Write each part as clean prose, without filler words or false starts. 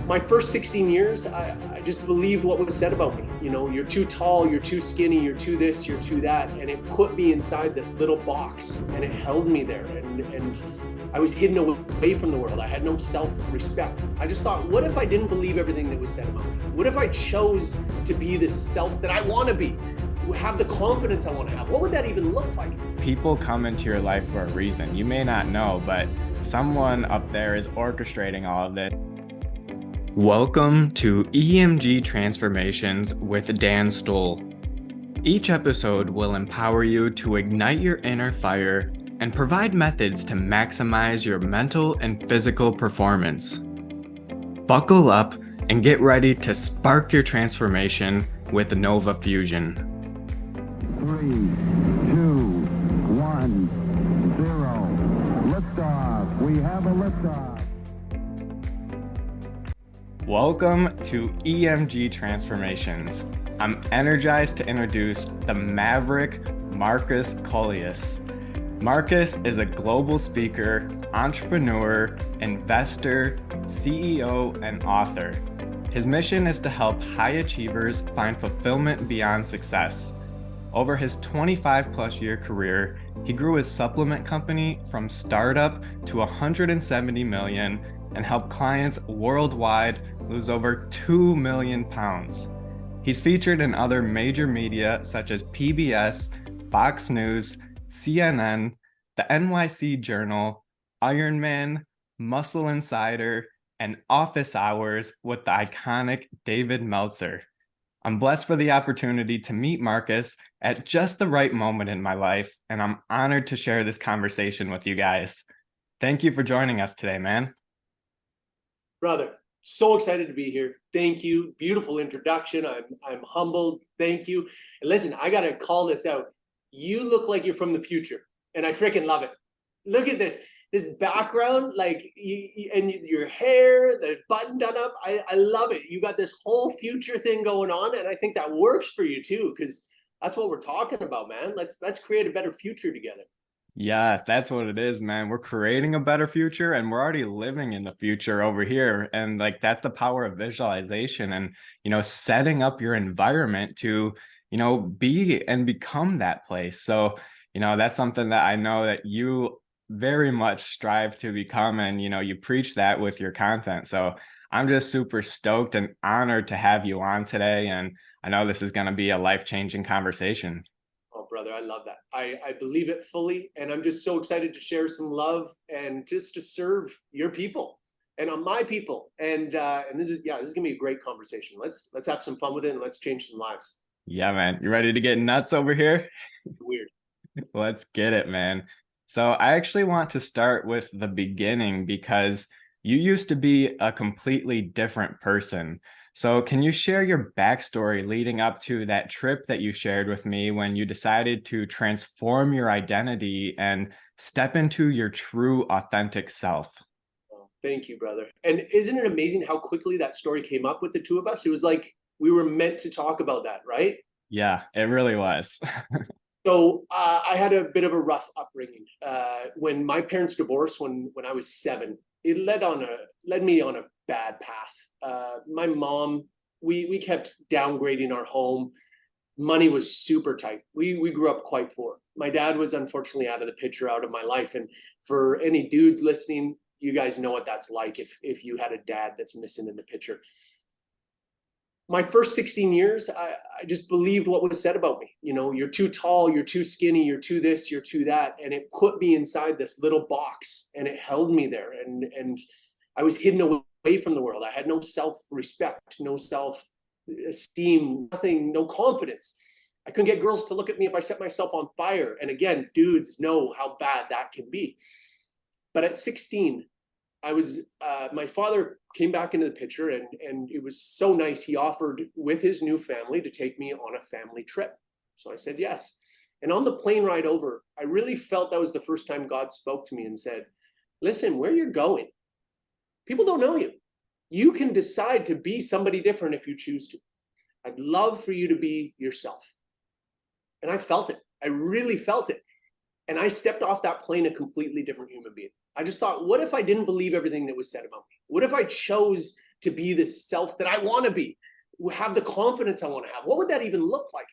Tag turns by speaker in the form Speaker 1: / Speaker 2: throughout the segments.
Speaker 1: My first 16 years, I just believed what was said about me. You know, you're too tall, you're too skinny, you're too this, you're too that. And it put me inside this little box and it held me there. And I was hidden away from the world. I had no self-respect. I just thought, what if I didn't believe everything that was said about me? What if I chose to be the self that I want to be? Have the confidence I want to have? What would that even look like?
Speaker 2: People come into your life for a reason. You may not know, but someone up there is orchestrating all of this. Welcome to EMG Transformations with Dan Stoll. Each episode will empower you to ignite your inner fire and provide methods to maximize your mental and physical performance. Buckle up and get ready to spark your transformation with Nova Fusion.
Speaker 3: 3, 2, 1, 0. Liftoff. We have a liftoff.
Speaker 2: Welcome to EMG Transformations. I'm energized to introduce the Maverick, Markus Kaulius. Markus is a global speaker, entrepreneur, investor, CEO, and author. His mission is to help high achievers find fulfillment beyond success. Over his 25-plus year career, he grew his supplement company from startup to 170 million and helped clients worldwide lose over 2 million pounds. He's featured in other major media such as PBS, Fox News, CNN, the NYC Journal, Iron Man, Muscle Insider, and Office Hours with the iconic David Meltzer. I'm blessed for the opportunity to meet Markus at just the right moment in my life, and I'm honored to share this conversation with you guys. Thank you for joining us today, man.
Speaker 1: Brother, so excited to be here. Thank you. Beautiful introduction. I'm humbled. Thank you. And listen, I got to call this out. You look like you're from the future, and I freaking love it. Look at this background, like and your hair, the button done up. I love it. You got this whole future thing going on, and I think that works for you too, because that's what we're talking about, man. Let's create a better future together.
Speaker 2: Yes, that's what it is, man. We're creating a better future and we're already living in the future over here. And like, that's the power of visualization and, setting up your environment to, be and become that place. So, that's something that I know that you very much strive to become. And, you preach that with your content. So I'm just super stoked and honored to have you on today. And I know this is going to be a life-changing conversation.
Speaker 1: Oh, brother, I love that. I believe it fully. And I'm just so excited to share some love and just to serve your people and on my people. And this is gonna be a great conversation. Let's have some fun with it and let's change some lives.
Speaker 2: Yeah, man. You ready to get nuts over here?
Speaker 1: Weird.
Speaker 2: Let's get it, man. So I actually want to start with the beginning because you used to be a completely different person. So can you share your backstory leading up to that trip that you shared with me when you decided to transform your identity and step into your true, authentic self?
Speaker 1: Oh, thank you, brother. And isn't it amazing how quickly that story came up with the two of us? It was like we were meant to talk about that, right?
Speaker 2: Yeah, it really was.
Speaker 1: So I had a bit of a rough upbringing. When my parents divorced when I was 7, it led me on a bad path. My mom, we kept downgrading our home. Money was super tight. We grew up quite poor. My dad was unfortunately out of the picture, out of my life. And for any dudes listening, you guys know what that's like if you had a dad that's missing in the picture. My first 16 years, I just believed what was said about me. You're too tall, you're too skinny, you're too this, you're too that. And it put me inside this little box and it held me there. And I was hidden away from the world. I had no self-respect, no self-esteem, nothing, no confidence. I couldn't get girls to look at me if I set myself on fire. And again, dudes know how bad that can be. But at 16, my father came back into the picture and it was so nice. He offered with his new family to take me on a family trip. So I said yes. And on the plane ride over, I really felt that was the first time God spoke to me and said, listen, where you're going, people don't know you. You can decide to be somebody different if you choose to. I'd love for you to be yourself. And I felt it. I really felt it. And I stepped off that plane a completely different human being. I just thought, what if I didn't believe everything that was said about me? What if I chose to be the self that I want to be, have the confidence I want to have? What would that even look like?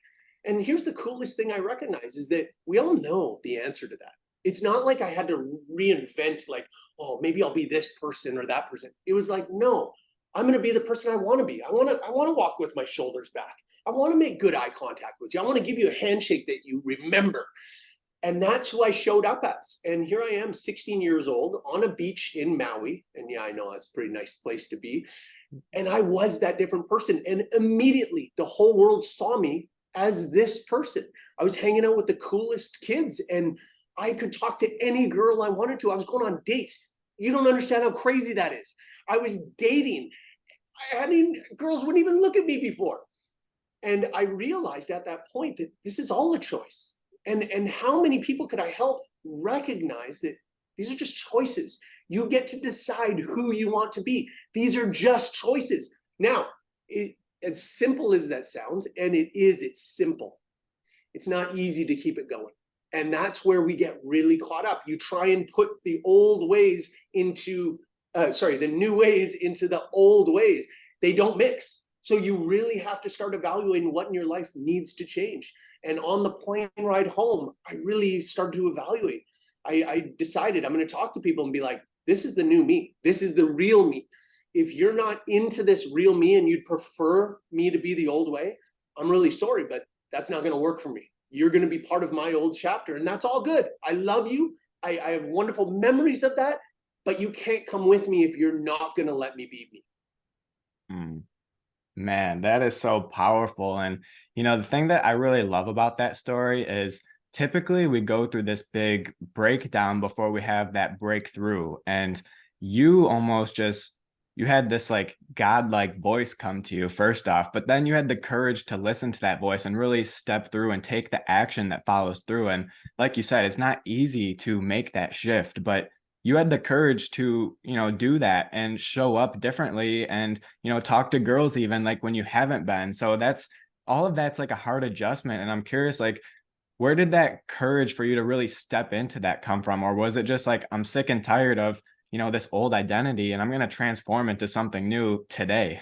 Speaker 1: And here's the coolest thing I recognize is that we all know the answer to that. It's not like I had to reinvent, like, oh, maybe I'll be this person or that person. It was like, no, I'm going to be the person I want to be. I want to walk with my shoulders back. I want to make good eye contact with you. I want to give you a handshake that you remember. And that's who I showed up as. And here I am, 16 years old, on a beach in Maui. And yeah, I know it's a pretty nice place to be. And I was that different person. And immediately the whole world saw me as this person. I was hanging out with the coolest kids, and I could talk to any girl I wanted to. I was going on dates. You don't understand how crazy that is. I was dating. I mean, girls wouldn't even look at me before. And I realized at that point that this is all a choice. And how many people could I help recognize that these are just choices? You get to decide who you want to be. These are just choices. Now, as simple as that sounds, and it's simple. It's not easy to keep it going. And that's where we get really caught up. You try and put the old ways into, the new ways into the old ways. They don't mix. So you really have to start evaluating what in your life needs to change. And on the plane ride home, I really started to evaluate. I decided I'm going to talk to people and be like, this is the new me. This is the real me. If you're not into this real me and you'd prefer me to be the old way, I'm really sorry, but that's not going to work for me. You're going to be part of my old chapter, and that's all good. I love you. I have wonderful memories of that, but you can't come with me if you're not going to let me be me.
Speaker 2: Man, that is so powerful. And, the thing that I really love about that story is typically we go through this big breakdown before we have that breakthrough. And you almost you had this like godlike voice come to you first off, but then you had the courage to listen to that voice and really step through and take the action that follows through. And like you said, it's not easy to make that shift, but you had the courage to, do that and show up differently and, talk to girls even like when you haven't been. So all of that's like a hard adjustment. And I'm curious, like, where did that courage for you to really step into that come from? Or was it just like, I'm sick and tired of, this old identity and I'm going to transform into something new today?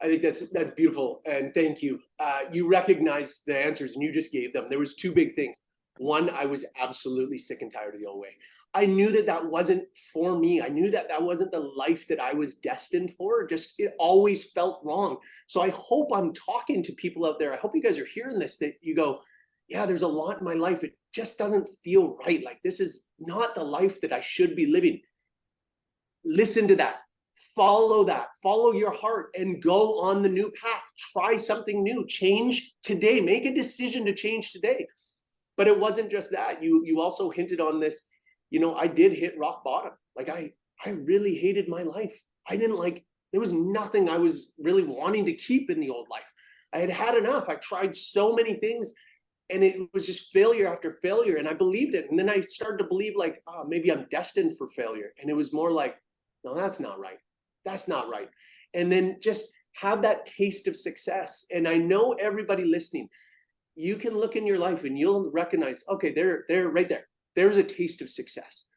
Speaker 1: I think that's beautiful. And thank you. You recognized the answers and you just gave them. There was two big things. One, I was absolutely sick and tired of the old way. I knew that wasn't for me. I knew that wasn't the life that I was destined for. Just, it always felt wrong. So I hope I'm talking to people out there. I hope you guys are hearing this, that you go, yeah, there's a lot in my life. It just doesn't feel right. Like, this is not the life that I should be living. Listen to that. Follow your heart and go on the new path. Try something new. Change today. Make a decision to change today. But it wasn't just that. You also hinted on this. I did hit rock bottom. Like, I really hated my life. There was nothing I was really wanting to keep in the old life. I had enough. I tried so many things and it was just failure after failure. And I believed it. And then I started to believe like, oh, maybe I'm destined for failure. And it was more like, no, that's not right. That's not right. And then just have that taste of success. And I know everybody listening, you can look in your life and you'll recognize, okay, they're right there. There's a taste of success.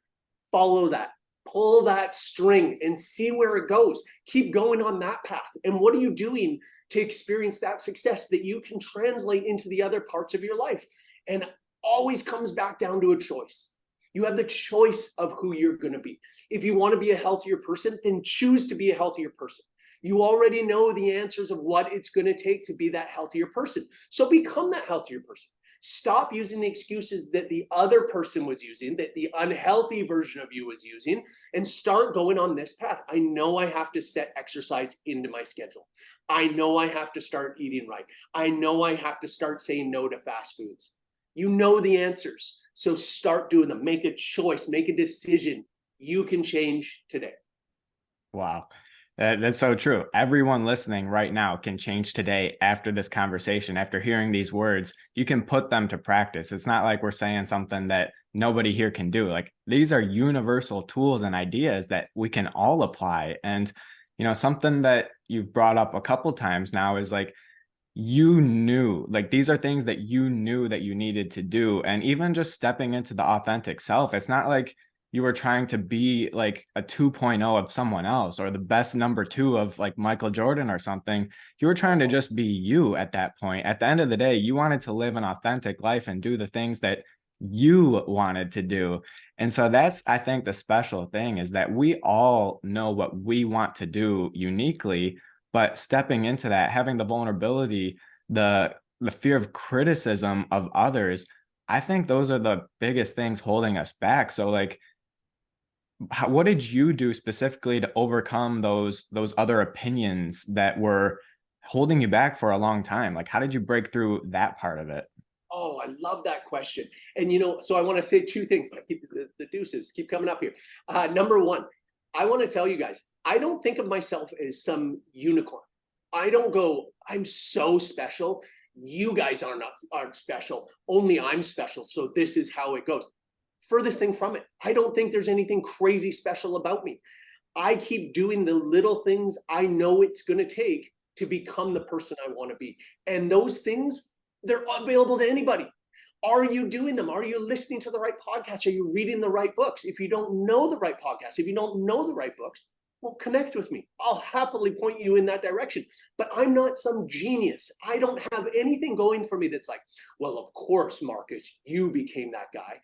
Speaker 1: Follow that. Pull that string and see where it goes. Keep going on that path. And what are you doing to experience that success that you can translate into the other parts of your life? And always comes back down to a choice. You have the choice of who you're going to be. If you want to be a healthier person, then choose to be a healthier person. You already know the answers of what it's going to take to be that healthier person. So become that healthier person. Stop using the excuses that the other person was using, that the unhealthy version of you was using, and start going on this path. I know I have to set exercise into my schedule. I know I have to start eating right. I know I have to start saying no to fast foods. You know the answers. So start doing them. Make a choice, make a decision. You can change today.
Speaker 2: Wow. That's so true. Everyone listening right now can change today after this conversation, after hearing these words. You can put them to practice. It's not like we're saying something that nobody here can do. Like, these are universal tools and ideas that we can all apply. And, something that you've brought up a couple times now is like, these are things that you knew that you needed to do. And even just stepping into the authentic self, it's not like you were trying to be like a 2.0 of someone else, or the best number two of like Michael Jordan or something. You were trying to just be you at that point. At the end of the day, you wanted to live an authentic life and do the things that you wanted to do. And so that's, I think, the special thing is that we all know what we want to do uniquely, but stepping into that, having the vulnerability, the fear of criticism of others, I think those are the biggest things holding us back. So like, what did you do specifically to overcome those other opinions that were holding you back for a long time? Like, how did you break through that part of it?
Speaker 1: Oh, I love that question. And, so I want to say two things. I keep the deuces keep coming up here. Number one, I want to tell you guys, I don't think of myself as some unicorn. I don't go, I'm so special. You guys aren't special. Only I'm special. So this is how it goes. Furthest thing from it. I don't think there's anything crazy special about me. I keep doing the little things I know it's going to take to become the person I want to be. And those things, they're available to anybody. Are you doing them? Are you listening to the right podcast? Are you reading the right books? If you don't know the right podcast, if you don't know the right books, well, connect with me. I'll happily point you in that direction. But I'm not some genius. I don't have anything going for me that's like, well, of course, Marcus, you became that guy.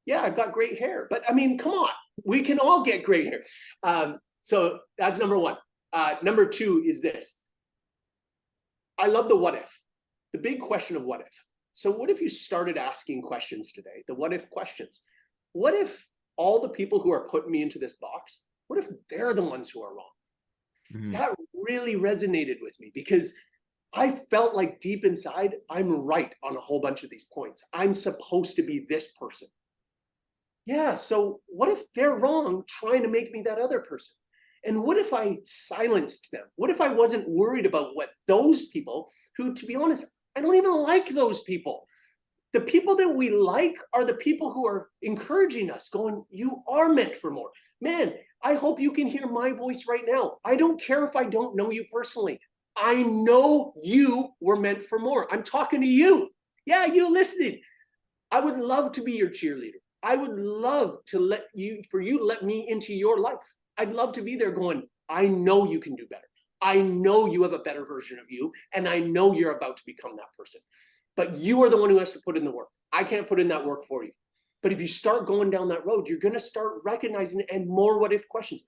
Speaker 1: Yeah, I've got great hair. But I mean, come on, we can all get great hair. So that's number one. Number two is this. I love the what if. The big question of what if. So what if you started asking questions today, the what if questions? What if all the people who are putting me into this box, what if they're the ones who are wrong? Mm-hmm. That really resonated with me because I felt like deep inside, I'm right on a whole bunch of these points. I'm supposed to be this person. Yeah, so what if they're wrong trying to make me that other person? And what if I silenced them? What if I wasn't worried about what those people who, to be honest, I don't even like those people. The people that we like are the people who are encouraging us, going, you are meant for more. Man, I hope you can hear my voice right now. I don't care if I don't know you personally. I know you were meant for more. I'm talking to you. Yeah, you listening. I would love to be your cheerleader. I would love to let you let me into your life. I'd love to be there going, I know you can do better. I know you have a better version of you, and I know you're about to become that person. But you are the one who has to put in the work. I can't put in that work for you. But if you start going down that road, you're going to start recognizing and more what if questions.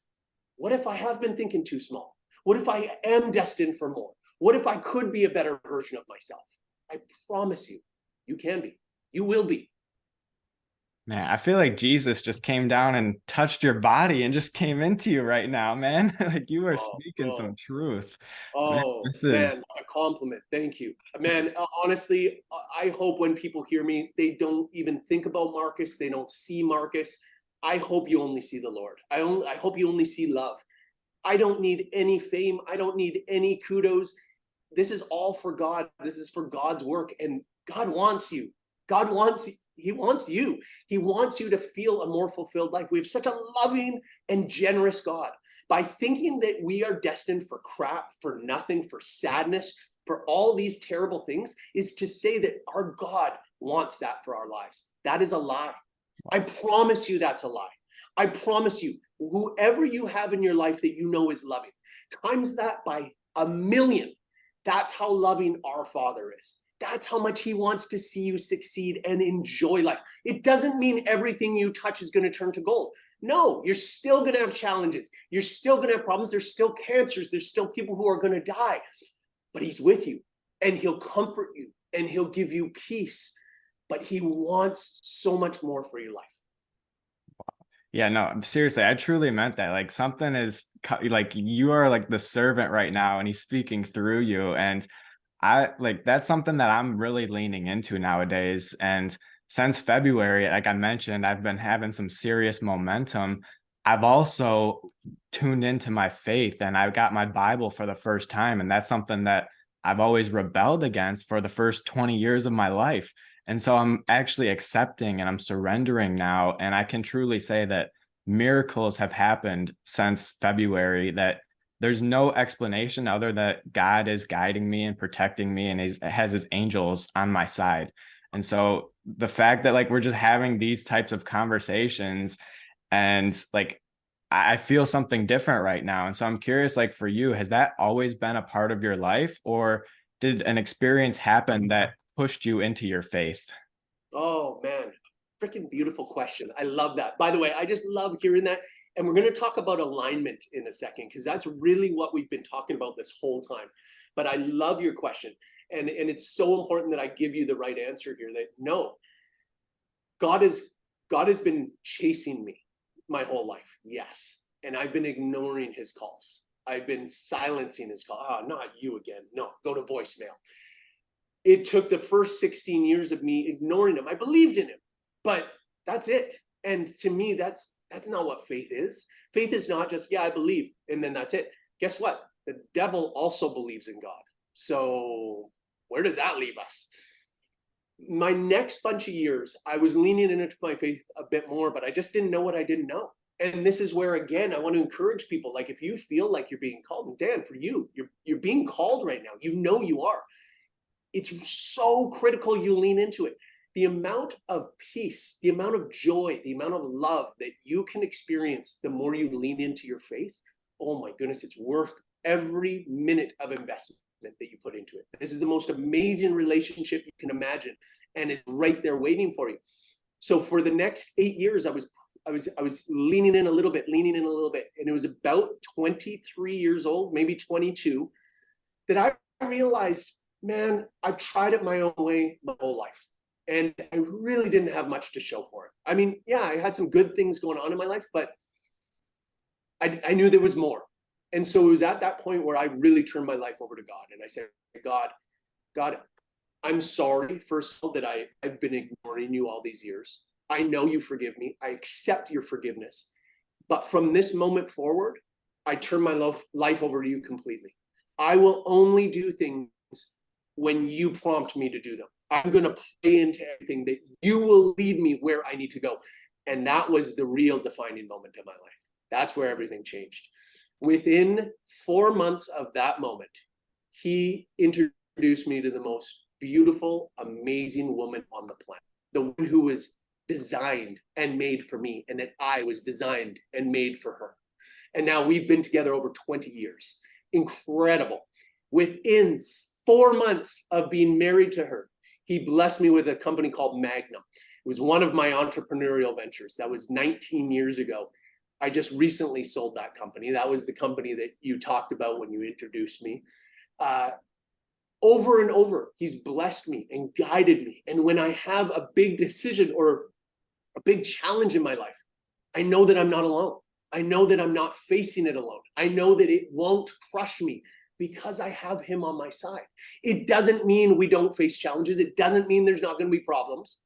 Speaker 1: What if I have been thinking too small? What if I am destined for more? What if I could be a better version of myself? I promise you, you can be. You will be.
Speaker 2: Man, I feel like Jesus just came down and touched your body and just came into you right now, man. Like you are speaking some truth.
Speaker 1: Man, a compliment. Thank you. Man, honestly, I hope when people hear me, they don't even think about Marcus. They don't see Marcus. I hope you only see the Lord. I hope you only see love. I don't need any fame. I don't need any kudos. This is all for God. This is for God's work. And God wants you. God wants you. He wants you. He wants you to feel a more fulfilled life. We have such a loving and generous God. By thinking that we are destined for crap, for nothing, for sadness, for all these terrible things, is to say that our God wants that for our lives. That is a lie. I promise you that's a lie. I promise you, whoever you have in your life that you know is loving, times that by 1,000,000. That's how loving our Father is. That's how much he wants to see you succeed and enjoy life. It doesn't mean everything you touch is going to turn to gold. No, you're still going to have challenges. You're still going to have problems. There's still cancers. There's still people who are going to die. But he's with you, and he'll comfort you, and he'll give you peace. But he wants so much more for your life.
Speaker 2: Yeah, no, seriously, I truly meant that. Like something is like you are like the servant right now, and he's speaking through you. And that's something that I'm really leaning into nowadays. And since February, like I mentioned, I've been having some serious momentum. I've also tuned into my faith, and I've got my Bible for the first time. And that's something that I've always rebelled against for the first 20 years of my life. And so I'm actually accepting and I'm surrendering now. And I can truly say that miracles have happened since February, that there's no explanation other that God is guiding me and protecting me and has his angels on my side. And so the fact that like we're just having these types of conversations And like, I feel something different right now. And so I'm curious, like for you, has that always been a part of your life, or did an experience happen that pushed you into your faith?
Speaker 1: Oh man, freaking beautiful question. I love that. By the way, I just love hearing that. And we're going to talk about alignment in a second, because that's really what we've been talking about this whole time. But I love your question. And it's so important that I give you the right answer here, that no, God has been chasing me my whole life. Yes. And I've been ignoring his calls. I've been silencing his call. Oh, not you again. No, go to voicemail. It took the first 16 years of me ignoring him. I believed in him, but that's it. And to me, that's not what faith is. Faith is not just, yeah, I believe, and then that's it. Guess what? The devil also believes in God. So where does that leave us? My next bunch of years, I was leaning into my faith a bit more, but I just didn't know what I didn't know. And this is where, again, I want to encourage people. Like, if you feel like you're being called, and Dan, for you, you're being called right now. You know you are. It's so critical you lean into it. The amount of peace, the amount of joy, the amount of love that you can experience the more you lean into your faith, oh my goodness, it's worth every minute of investment that you put into it. This is the most amazing relationship you can imagine, and it's right there waiting for you. So for the next 8 years, I was leaning in a little bit, and it was about 23 years old, maybe 22, that I realized, man, I've tried it my own way my whole life, and I really didn't have much to show for it. I mean, yeah, I had some good things going on in my life, but I knew there was more. And so it was at that point where I really turned my life over to God. And I said, God, I'm sorry, first of all, that I've been ignoring you all these years. I know you forgive me. I accept your forgiveness. But from this moment forward, I turn my life over to you completely. I will only do things when you prompt me to do them. I'm going to play into everything that you will lead me where I need to go. And that was the real defining moment in my life. That's where everything changed. Within 4 months of that moment, he introduced me to the most beautiful, amazing woman on the planet. The one who was designed and made for me, and that I was designed and made for her. And now we've been together over 20 years. Incredible. Within 4 months of being married to her, he blessed me with a company called Magnum. It was one of my entrepreneurial ventures. That was 19 years ago. I just recently sold that company. That was the company that you talked about when you introduced me. Over and over, he's blessed me and guided me. And when I have a big decision or a big challenge in my life, I know that I'm not alone. I know that I'm not facing it alone. I know that it won't crush me because I have him on my side. It doesn't mean we don't face challenges. It doesn't mean there's not going to be problems,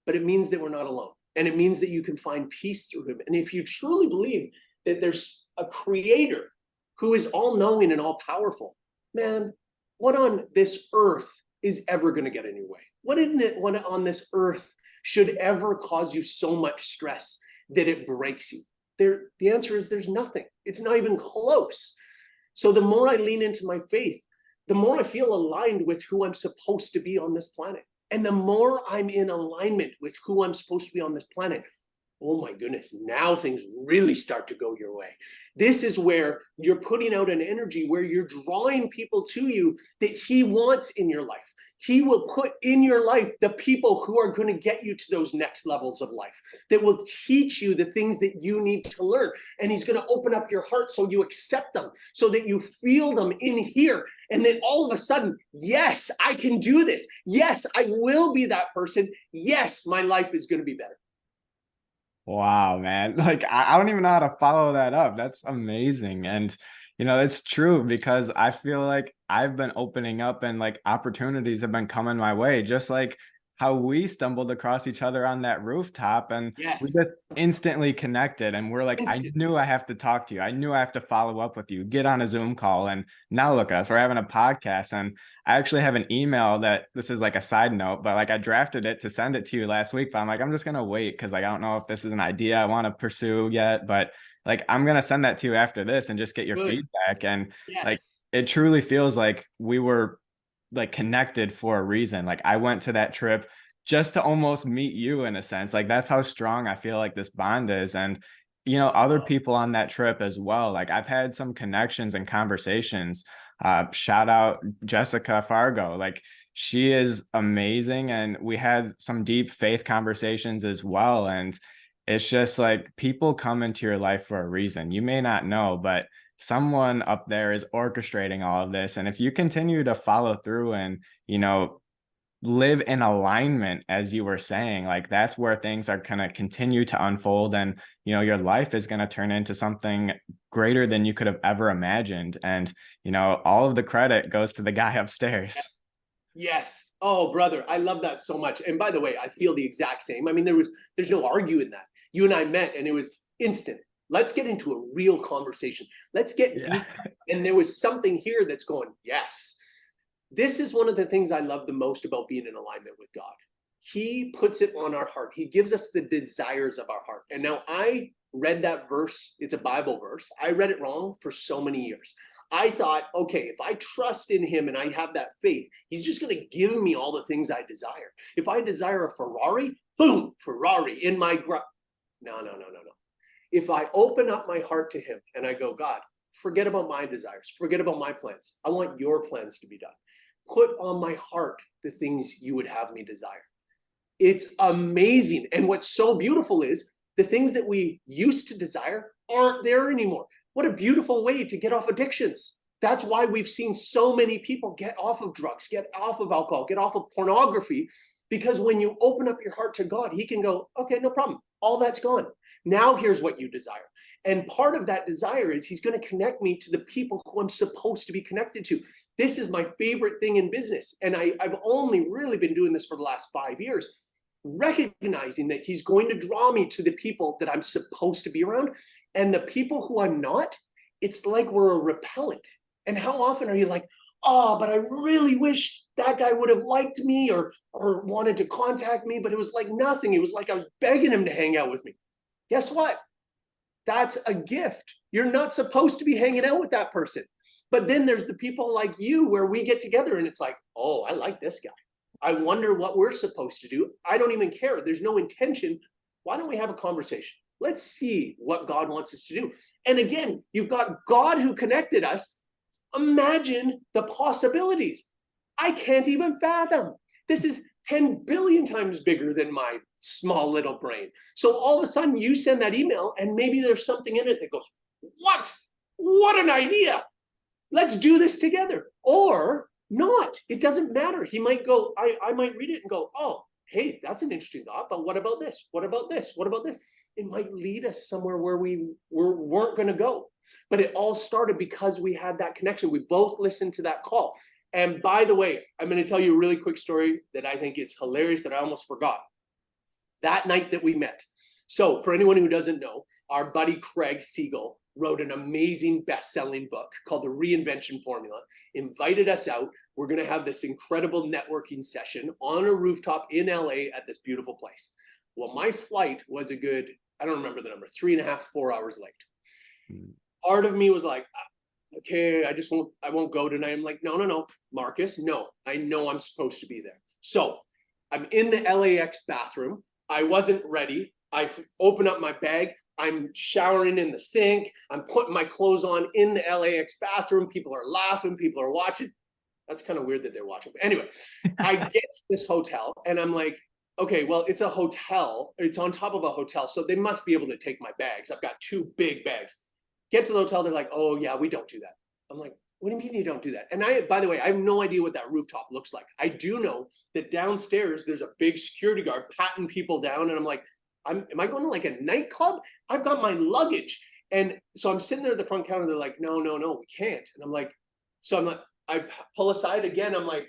Speaker 1: but it means that we're not alone. And it means that you can find peace through him. And if you truly believe that there's a creator who is all knowing and all powerful, man, what on this earth is ever going to get in your way? What on this earth should ever cause you so much stress that it breaks you? The answer is there's nothing. It's not even close. So the more I lean into my faith, the more I feel aligned with who I'm supposed to be on this planet. And the more I'm in alignment with who I'm supposed to be on this planet, oh my goodness, now things really start to go your way. This is where you're putting out an energy where you're drawing people to you that he wants in your life. He will put in your life the people who are going to get you to those next levels of life, that will teach you the things that you need to learn. And he's going to open up your heart so you accept them, so that you feel them in here. And then all of a sudden, yes, I can do this. Yes, I will be that person. Yes, my life is going to be better.
Speaker 2: Wow, man. Like, I don't even know how to follow that up. That's amazing. And, it's true, because I feel like I've been opening up and like opportunities have been coming my way, just like how we stumbled across each other on that rooftop, and we
Speaker 1: Yes.
Speaker 2: just instantly connected. And we're like, I
Speaker 1: Instant.
Speaker 2: knew I have to talk to you. I knew I have to follow up with you, get on a Zoom call. And now look at us, we're having a podcast. And I actually have an email that, this is like a side note, but like I drafted it to send it to you last week, but I'm like, I'm just going to wait, because like, I don't know if this is an idea I want to pursue yet, but like, I'm going to send that to you after this and just get your
Speaker 1: Good.
Speaker 2: feedback. And like,
Speaker 1: Yes.
Speaker 2: it truly feels like we were like connected for a reason. Like, I went to that trip just to almost meet you in a sense. Like, that's how strong I feel like this bond is. And other people on that trip as well. Like I've had some connections and conversations. Shout out Jessica Fargo. Like she is amazing. And we had some deep faith conversations as well. And it's just like people come into your life for a reason. You may not know, but someone up there is orchestrating all of this. And if you continue to follow through and, live in alignment, as you were saying, like that's where things are going to continue to unfold. And, your life is going to turn into something greater than you could have ever imagined. And, all of the credit goes to the guy upstairs.
Speaker 1: Yes. Oh, brother, I love that so much. And by the way, I feel the exact same. I mean, there's no arguing that. You and I met and it was instant. Let's get into a real conversation. Let's get deep. And there was something here that's going, yes. This is one of the things I love the most about being in alignment with God. He puts it on our heart. He gives us the desires of our heart. And now I read that verse. It's a Bible verse. I read it wrong for so many years. I thought, okay, if I trust in him and I have that faith, he's just going to give me all the things I desire. If I desire a Ferrari, boom, Ferrari in my No. If I open up my heart to him and I go, God, forget about my desires, forget about my plans. I want your plans to be done. Put on my heart the things you would have me desire. It's amazing. And what's so beautiful is the things that we used to desire aren't there anymore. What a beautiful way to get off addictions. That's why we've seen so many people get off of drugs, get off of alcohol, get off of pornography, because when you open up your heart to God, he can go, okay, no problem. All that's gone. Now here's what you desire. And part of that desire is he's going to connect me to the people who I'm supposed to be connected to. This is my favorite thing in business. And I've only really been doing this for the last 5 years, recognizing that he's going to draw me to the people that I'm supposed to be around. And the people who I'm not, it's like we're a repellent. And how often are you like, oh, but I really wish that guy would have liked me or wanted to contact me, but it was like nothing. It was like I was begging him to hang out with me. Guess what? That's a gift. You're not supposed to be hanging out with that person. But then there's the people like you where we get together and it's like, oh, I like this guy. I wonder what we're supposed to do. I don't even care. There's no intention. Why don't we have a conversation? Let's see what God wants us to do. And again, you've got God who connected us. Imagine the possibilities. I can't even fathom. This is 10 billion times bigger than my small little brain. So all of a sudden you send that email and maybe there's something in it that goes, what? What an idea. Let's do this together. Or not. It doesn't matter. He might go, I might read it and go, oh, hey, that's an interesting thought, but what about this? What about this? What about this? It might lead us somewhere where we weren't going to go. But it all started because we had that connection. We both listened to that call. And by the way, I'm going to tell you a really quick story that I think is hilarious that I almost forgot. That night that we met. So for anyone who doesn't know, our buddy Craig Siegel wrote an amazing best-selling book called The Reinvention Formula, invited us out. We're going to have this incredible networking session on a rooftop in LA at this beautiful place. Well, my flight was a good, I don't remember the number, 3.5, 4 hours late. Part of me was like, okay, I won't go tonight. I'm like, no, Marcus, no, I know I'm supposed to be there. So I'm in the LAX bathroom. I wasn't ready. I open up my bag. I'm showering in the sink. I'm putting my clothes on in the LAX bathroom. People are laughing. People are watching. That's kind of weird that they're watching. But anyway, I get to this hotel and I'm like, okay, well, it's a hotel. It's on top of a hotel. So they must be able to take my bags. I've got 2 big bags. Get to the hotel. They're like, oh yeah, we don't do that. I'm like, what do you mean you don't do that? And by the way, I have no idea what that rooftop looks like. I do know that downstairs, there's a big security guard patting people down. And I'm like, am I going to like a nightclub? I've got my luggage. And so I'm sitting there at the front counter. They're like, no, we can't. And I'm like, I pull aside again. I'm like,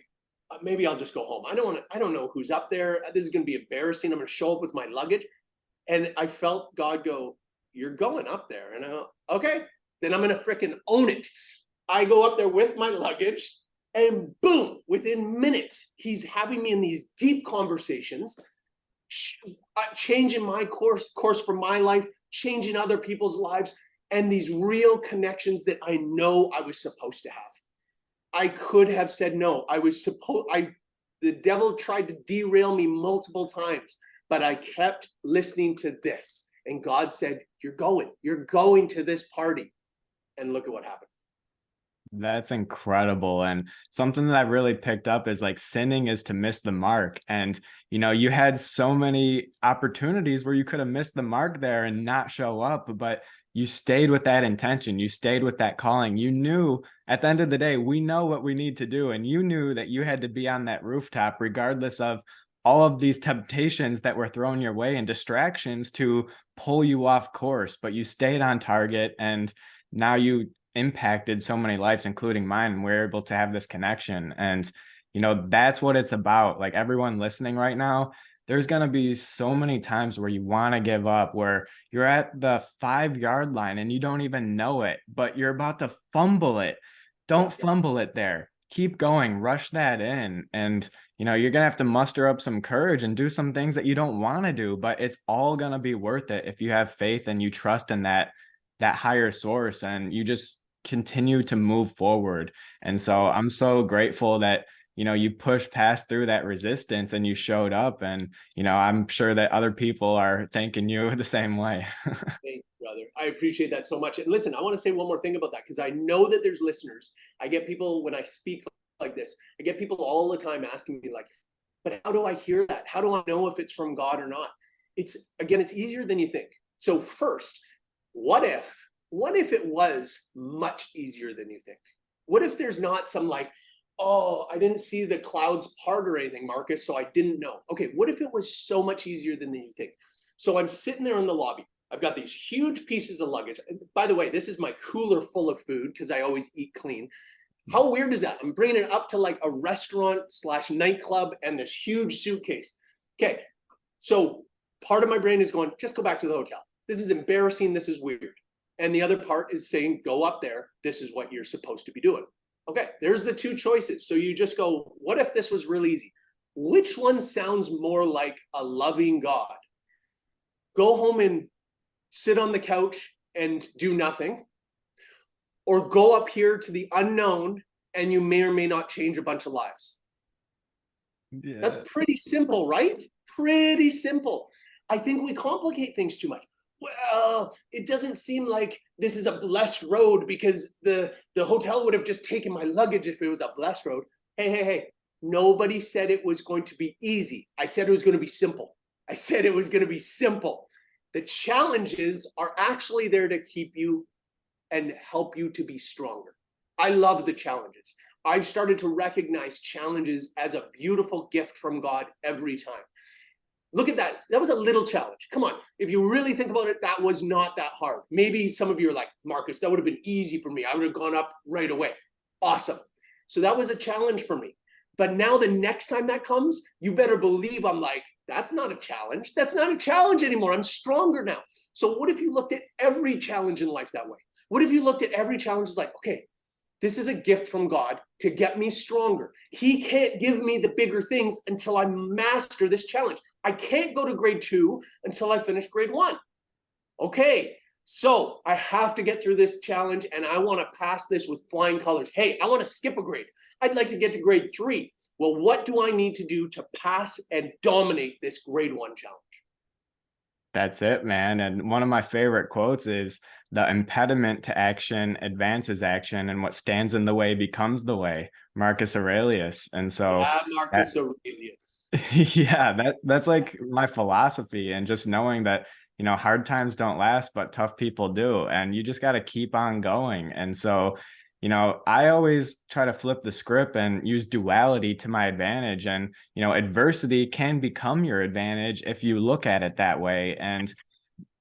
Speaker 1: maybe I'll just go home. I don't know who's up there. This is going to be embarrassing. I'm going to show up with my luggage. And I felt God go, you're going up there. And I go, okay, then I'm going to freaking own it. I go up there with my luggage and boom, within minutes, he's having me in these deep conversations, changing my course for my life, changing other people's lives, and these real connections that I know I was supposed to have. I could have said no. The devil tried to derail me multiple times, but I kept listening to this. And God said, you're going to this party. And look at what happened.
Speaker 2: That's incredible. And something that I really picked up is like sinning is to miss the mark. And, you had so many opportunities where you could have missed the mark there and not show up, but you stayed with that intention. You stayed with that calling. You knew at the end of the day, we know what we need to do. And you knew that you had to be on that rooftop, regardless of all of these temptations that were thrown your way and distractions to pull you off course, but you stayed on target. And now you impacted so many lives, including mine, and we're able to have this connection. And that's what it's about. Like, everyone listening right now, there's going to be so many times where you want to give up, where you're at the 5-yard line and you don't even know it, but you're about to fumble it. Don't fumble it there. Keep going, rush that in. And you're gonna have to muster up some courage and do some things that you don't want to do, but it's all gonna be worth it if you have faith and you trust in that higher source, and you just continue to move forward. And so I'm so grateful that you pushed past through that resistance and you showed up. And I'm sure that other people are thanking you the same way.
Speaker 1: Thank you, brother. I appreciate that so much. And listen, I want to say one more thing about that, because I know that there's listeners. I get people, when I speak like this, I get people all the time asking me like, but how do I hear that? How do I know if it's from God or not? It's easier than you think. So first, what if it was much easier than you think? What if there's not some like, oh, I didn't see the clouds part or anything, Marcus, so I didn't know. Okay, what if it was so much easier than you think? So I'm sitting there in the lobby. I've got these huge pieces of luggage. By the way, this is my cooler full of food because I always eat clean. How weird is that? I'm bringing it up to like a restaurant/nightclub and this huge suitcase. Okay, so part of my brain is going, just go back to the hotel. This is embarrassing. This is weird. And the other part is saying, go up there. This is what you're supposed to be doing. Okay, there's the two choices. So you just go, what if this was real easy? Which one sounds more like a loving God? Go home and sit on the couch and do nothing, or go up here to the unknown and you may or may not change a bunch of lives. Yeah. That's pretty simple, right? Pretty simple. I think we complicate things too much. Well, it doesn't seem like this is a blessed road because the hotel would have just taken my luggage if it was a blessed road. Hey. Nobody said it was going to be easy. I said it was going to be simple. I said it was going to be simple. The challenges are actually there to keep you and help you to be stronger. I love the challenges. I've started to recognize challenges as a beautiful gift from God every time. Look at that. That was a little challenge. Come on. If you really think about it, that was not that hard. Maybe some of you are like, Marcus, that would have been easy for me. I would have gone up right away. Awesome. So that was a challenge for me. But now the next time that comes, you better believe I'm like, that's not a challenge. That's not a challenge anymore. I'm stronger now. So what if you looked at every challenge in life that way? What if you looked at every challenge as like, okay, this is a gift from God to get me stronger. He can't give me the bigger things until I master this challenge. I can't go to grade 2 until I finish grade 1. Okay, so I have to get through this challenge and I want to pass this with flying colors. Hey, I want to skip a grade. I'd like to get to grade 3. Well, what do I need to do to pass and dominate this grade 1 challenge?
Speaker 2: That's it, man. And one of my favorite quotes is, the impediment to action advances action, and what stands in the way becomes the way. Marcus Aurelius. And so
Speaker 1: Marcus Aurelius.
Speaker 2: Yeah, that's like my philosophy. And just knowing that, hard times don't last, but tough people do. And you just got to keep on going. And so, I always try to flip the script and use duality to my advantage. And, adversity can become your advantage if you look at it that way. And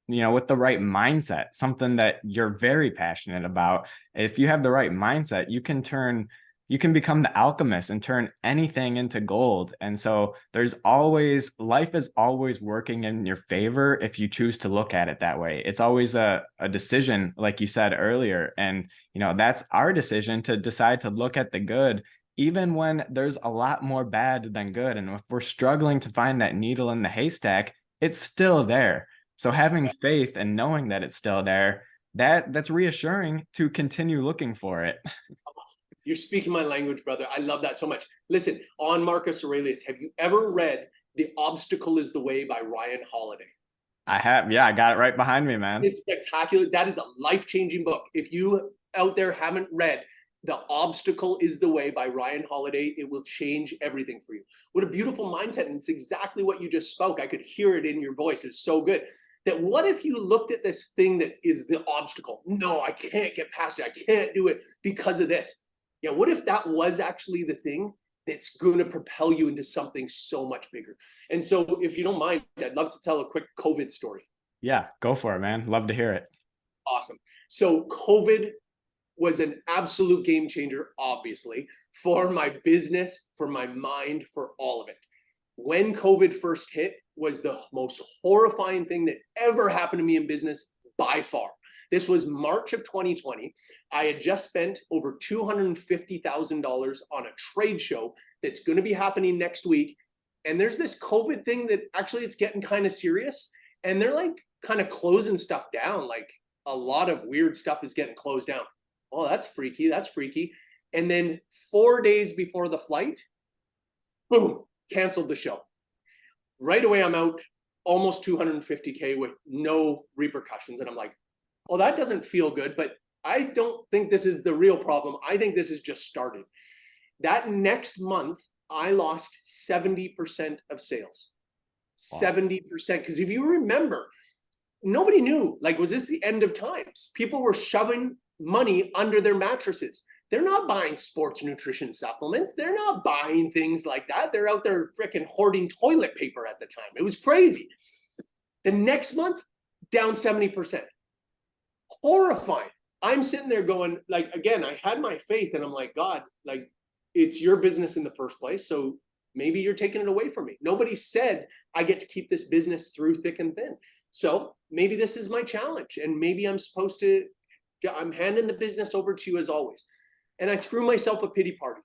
Speaker 2: with the right mindset, something that you're very passionate about, if you have the right mindset, you can become the alchemist and turn anything into gold. And so life is always working in your favor if you choose to look at it that way. It's always a decision, like you said earlier. And, that's our decision to decide to look at the good, even when there's a lot more bad than good. And if we're struggling to find that needle in the haystack, it's still there. So having faith and knowing that it's still there, that's reassuring to continue looking for it.
Speaker 1: You're speaking my language, brother. I love that so much. Listen, on Marcus Aurelius, have you ever read The Obstacle is the Way by Ryan Holiday?
Speaker 2: I have. Yeah, I got it right behind me, man.
Speaker 1: It's spectacular. That is a life-changing book. If you out there haven't read The Obstacle is the Way by Ryan Holiday, it will change everything for you. What a beautiful mindset. And it's exactly what you just spoke. I could hear it in your voice. It's so good. That what if you looked at this thing that is the obstacle? No, I can't get past it. I can't do it because of this. Yeah, what if that was actually the thing that's going to propel you into something so much bigger? And so if you don't mind, I'd love to tell a quick COVID story.
Speaker 2: Yeah, go for it, man. Love to hear it.
Speaker 1: Awesome. So COVID was an absolute game changer, obviously, for my business, for my mind, for all of it. When COVID first hit was the most horrifying thing that ever happened to me in business by far. This was March of 2020. I had just spent over $250,000 on a trade show that's going to be happening next week. And there's this COVID thing that actually it's getting kind of serious. And they're like kind of closing stuff down. Like a lot of weird stuff is getting closed down. Oh, that's freaky. That's freaky. And then 4 days before the flight, boom, canceled the show. Right away, I'm out almost 250K with no repercussions. And I'm like, oh, that doesn't feel good, but I don't think this is the real problem. I think this has just started. That next month, I lost 70% of sales. Wow. 70%. Because if you remember, nobody knew, like, was this the end of times? People were shoving money under their mattresses. They're not buying sports nutrition supplements. They're not buying things like that. They're out there freaking hoarding toilet paper at the time. It was crazy. The next month, down 70%. Horrifying. I'm sitting there going, like, again, I had my faith and I'm like, God, like, it's your business in the first place. So maybe you're taking it away from me. Nobody said I get to keep this business through thick and thin. So maybe this is my challenge. And maybe I'm supposed to, I'm handing the business over to you as always. And I threw myself a pity party.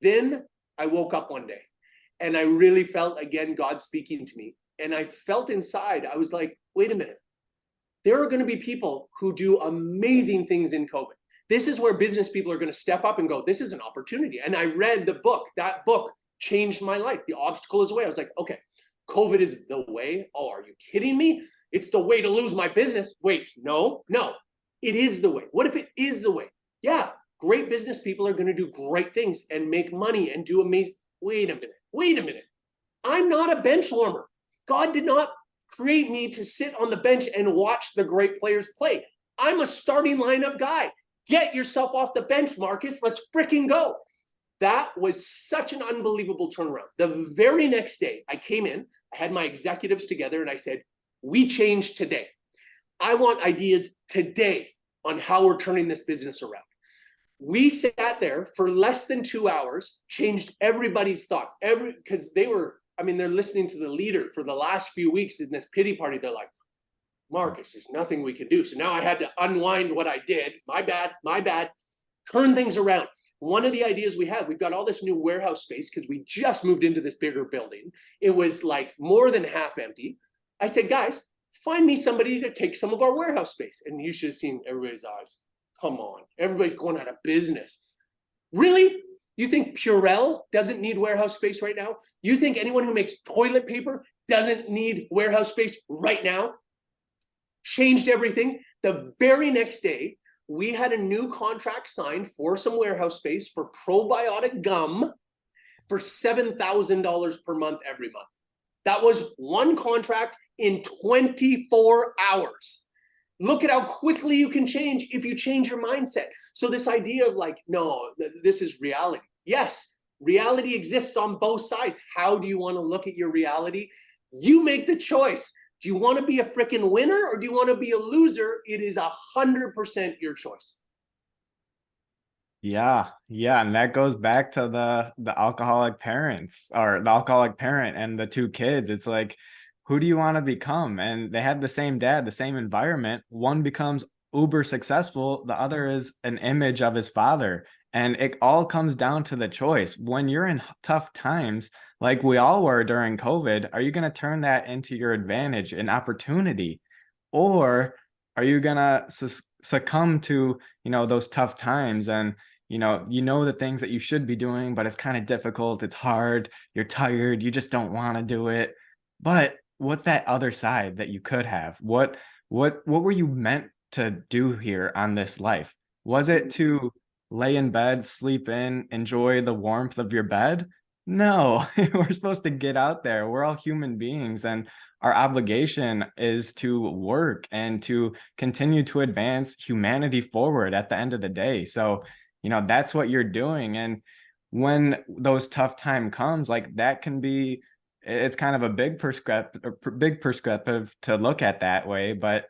Speaker 1: Then I woke up one day and I really felt, again, God speaking to me. And I felt inside, I was like, wait a minute. There are going to be people who do amazing things in COVID. This is where business people are going to step up and go, this is an opportunity. And I read the book. That book changed my life. The Obstacle is the Way. I was like, okay, COVID is the way. Oh, are you kidding me? It's the way to lose my business. Wait, no, it is the way. What if it is the way? Yeah, great business people are going to do great things and make money and do amazing. Wait a minute. I'm not a bench warmer. God did not create me to sit on the bench and watch the great players play. I'm a starting lineup guy. Get yourself off the bench, Marcus. Let's freaking go. That was such an unbelievable turnaround. The very next day, I came in, I had my executives together, and I said, we change today. I want ideas today on how we're turning this business around. We sat there for less than 2 hours, changed everybody's thought, because they were, I mean, they're listening to the leader for the last few weeks in this pity party. They're like, Marcus, there's nothing we can do. So now I had to unwind what I did. My bad. Turn things around. One of the ideas we had, we've got all this new warehouse space because we just moved into this bigger building. It was like more than half empty. I said, guys, find me somebody to take some of our warehouse space. And you should have seen everybody's eyes. Come on, everybody's going out of business. Really? You think Purell doesn't need warehouse space right now? You think anyone who makes toilet paper doesn't need warehouse space right now? Changed everything. The very next day, we had a new contract signed for some warehouse space for probiotic gum for $7,000 per month every month. That was one contract in 24 hours. Look at how quickly you can change if you change your mindset. So this idea of like, no, this is reality. Yes, reality exists on both sides. How do you want to look at your reality? You make the choice. Do you want to be a freaking winner or do you want to be a loser? It is 100% your choice.
Speaker 2: Yeah. And that goes back to the alcoholic parents, or the alcoholic parent and the two kids. It's like, who do you want to become? And they had the same dad, the same environment. One becomes uber successful. The other is an image of his father. And it all comes down to the choice. When you're in tough times, like we all were during COVID, are you going to turn that into your advantage, an opportunity? Or are you going to succumb to, those tough times and, the things that you should be doing, but it's kind of difficult. It's hard. You're tired. You just don't want to do it. But what's that other side that you could have? What were you meant to do here on this life? Was it to lay in bed, sleep in, enjoy the warmth of your bed? No, we're supposed to get out there. We're all human beings, and our obligation is to work and to continue to advance humanity forward at the end of the day. So, that's what you're doing. And when those tough time comes, like that can be, it's kind of a big perspective to look at that way. But,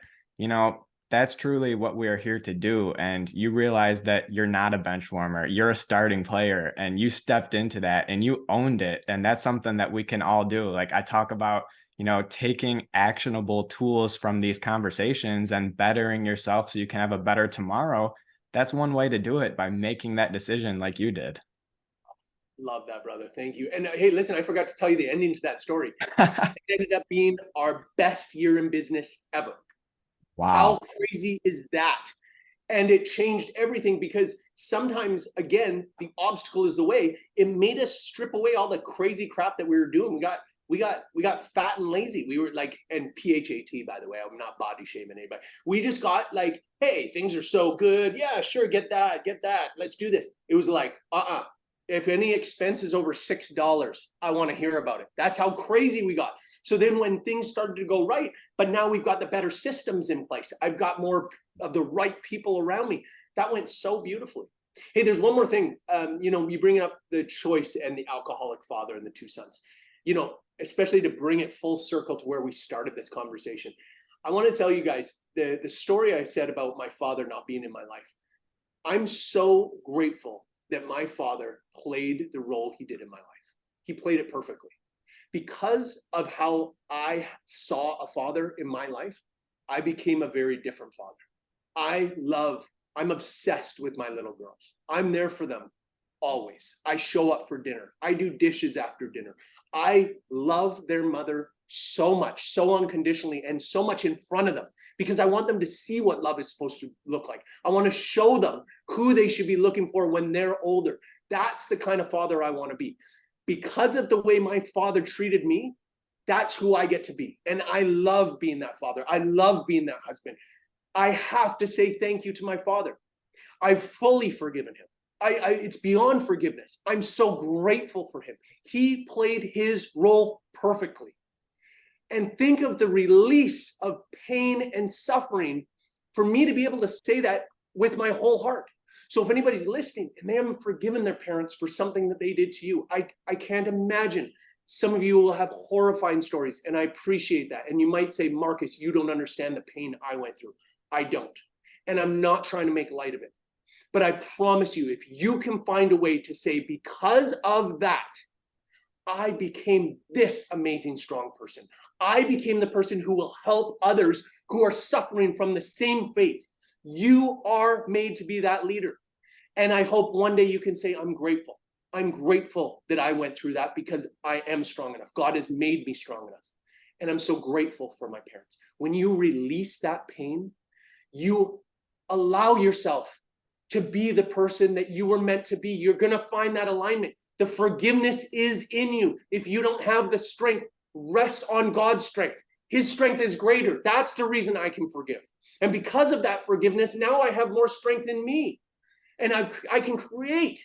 Speaker 2: that's truly what we are here to do. And you realize that you're not a bench warmer, you're a starting player, and you stepped into that and you owned it. And that's something that we can all do. Like I talk about, taking actionable tools from these conversations and bettering yourself so you can have a better tomorrow. That's one way to do it, by making that decision like you did.
Speaker 1: Love that, brother. Thank you. And hey, listen, I forgot to tell you the ending to that story. It ended up being our best year in business ever.
Speaker 2: Wow.
Speaker 1: How crazy is that? And it changed everything, because sometimes, again, the obstacle is the way. It made us strip away all the crazy crap that we were doing. We got fat and lazy. We were like, and PHAT, by the way, I'm not body shaming anybody. We just got like, hey, things are so good. Yeah, sure. Get that. Let's do this. It was like, if any expense is over $6, I want to hear about it. That's how crazy we got. So then when things started to go right, but now we've got the better systems in place, I've got more of the right people around me. That went so beautifully. Hey, there's one more thing. You bring up the choice and the alcoholic father and the two sons, especially to bring it full circle to where we started this conversation. I want to tell you guys the story I said about my father not being in my life. I'm so grateful that my father played the role he did in my life. He played it perfectly. Because of how I saw a father in my life, I became a very different father. I'm obsessed with my little girls. I'm there for them always. I show up for dinner. I do dishes after dinner. I love their mother so much, so unconditionally, and so much in front of them, because I want them to see what love is supposed to look like. I want to show them who they should be looking for when they're older. That's the kind of father I want to be. Because of the way my father treated me, that's who I get to be. And I love being that father. I love being that husband. I have to say thank you to my father. I've fully forgiven him. It's beyond forgiveness. I'm so grateful for him. He played his role perfectly. And think of the release of pain and suffering for me to be able to say that with my whole heart. So if anybody's listening and they haven't forgiven their parents for something that they did to you, I can't imagine. Some of you will have horrifying stories, and I appreciate that. And you might say, Markus, you don't understand the pain I went through. I don't. And I'm not trying to make light of it. But I promise you, if you can find a way to say, because of that, I became this amazing, strong person. I became the person who will help others who are suffering from the same fate. You are made to be that leader. And I hope one day you can say, I'm grateful. I'm grateful that I went through that, because I am strong enough. God has made me strong enough. And I'm so grateful for my parents. When you release that pain, you allow yourself to be the person that you were meant to be. You're going to find that alignment. The forgiveness is in you. If you don't have the strength, rest on God's strength. His strength is greater. That's the reason I can forgive. And because of that forgiveness, now I have more strength in me. And I can create.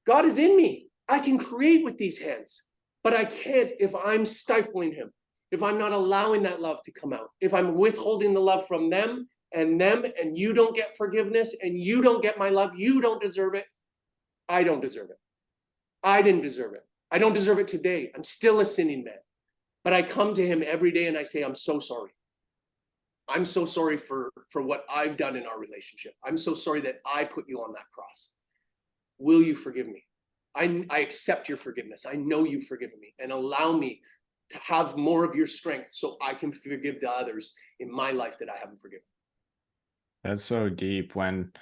Speaker 1: God is in me. I can create with these hands. But I can't if I'm stifling him, if I'm not allowing that love to come out, if I'm withholding the love from them, and you don't get forgiveness, and you don't get my love, you don't deserve it. I don't deserve it. I didn't deserve it. I don't deserve it today. I'm still a sinning man. But I come to him every day and I say, I'm so sorry. I'm so sorry for what I've done in our relationship. I'm so sorry that I put you on that cross. Will you forgive me? I accept your forgiveness. I know you've forgiven me, and allow me to have more of your strength so I can forgive the others in my life that I haven't forgiven.
Speaker 2: That's so deep. When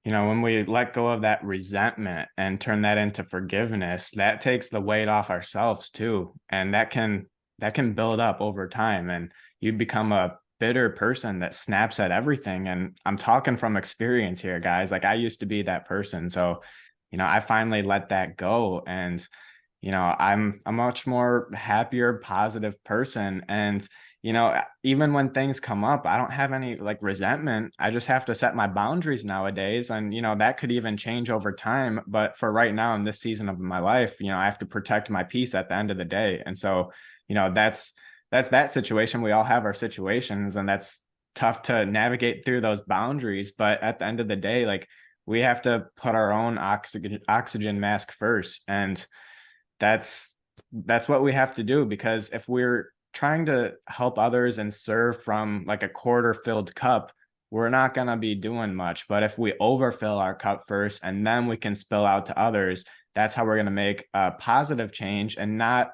Speaker 2: we let go of that resentment and turn that into forgiveness, that takes the weight off ourselves too. And that can build up over time, and you become a bitter person that snaps at everything. And I'm talking from experience here, guys. Like, I used to be that person. So, I finally let that go. And, I'm a much more happier, positive person. And, even when things come up, I don't have any like resentment. I just have to set my boundaries nowadays. And, that could even change over time. But for right now, in this season of my life, I have to protect my peace at the end of the day. And so, that's that situation. We all have our situations, and that's tough to navigate through those boundaries. But at the end of the day, like, we have to put our own oxygen mask first. And that's what we have to do, because if we're trying to help others and serve from like a quarter filled cup, we're not going to be doing much. But if we overfill our cup first and then we can spill out to others, that's how we're going to make a positive change, and not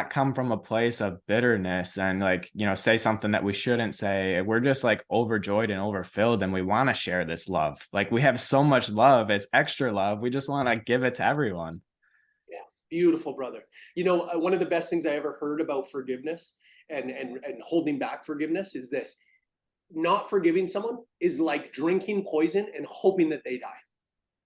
Speaker 2: come from a place of bitterness and like, say something that we shouldn't say. We're just like overjoyed and overfilled, and we want to share this love. Like, we have so much love, it's extra love. We just want to give it to everyone.
Speaker 1: Yes, beautiful, brother. One of the best things I ever heard about forgiveness and holding back forgiveness is this: not forgiving someone is like drinking poison and hoping that they die.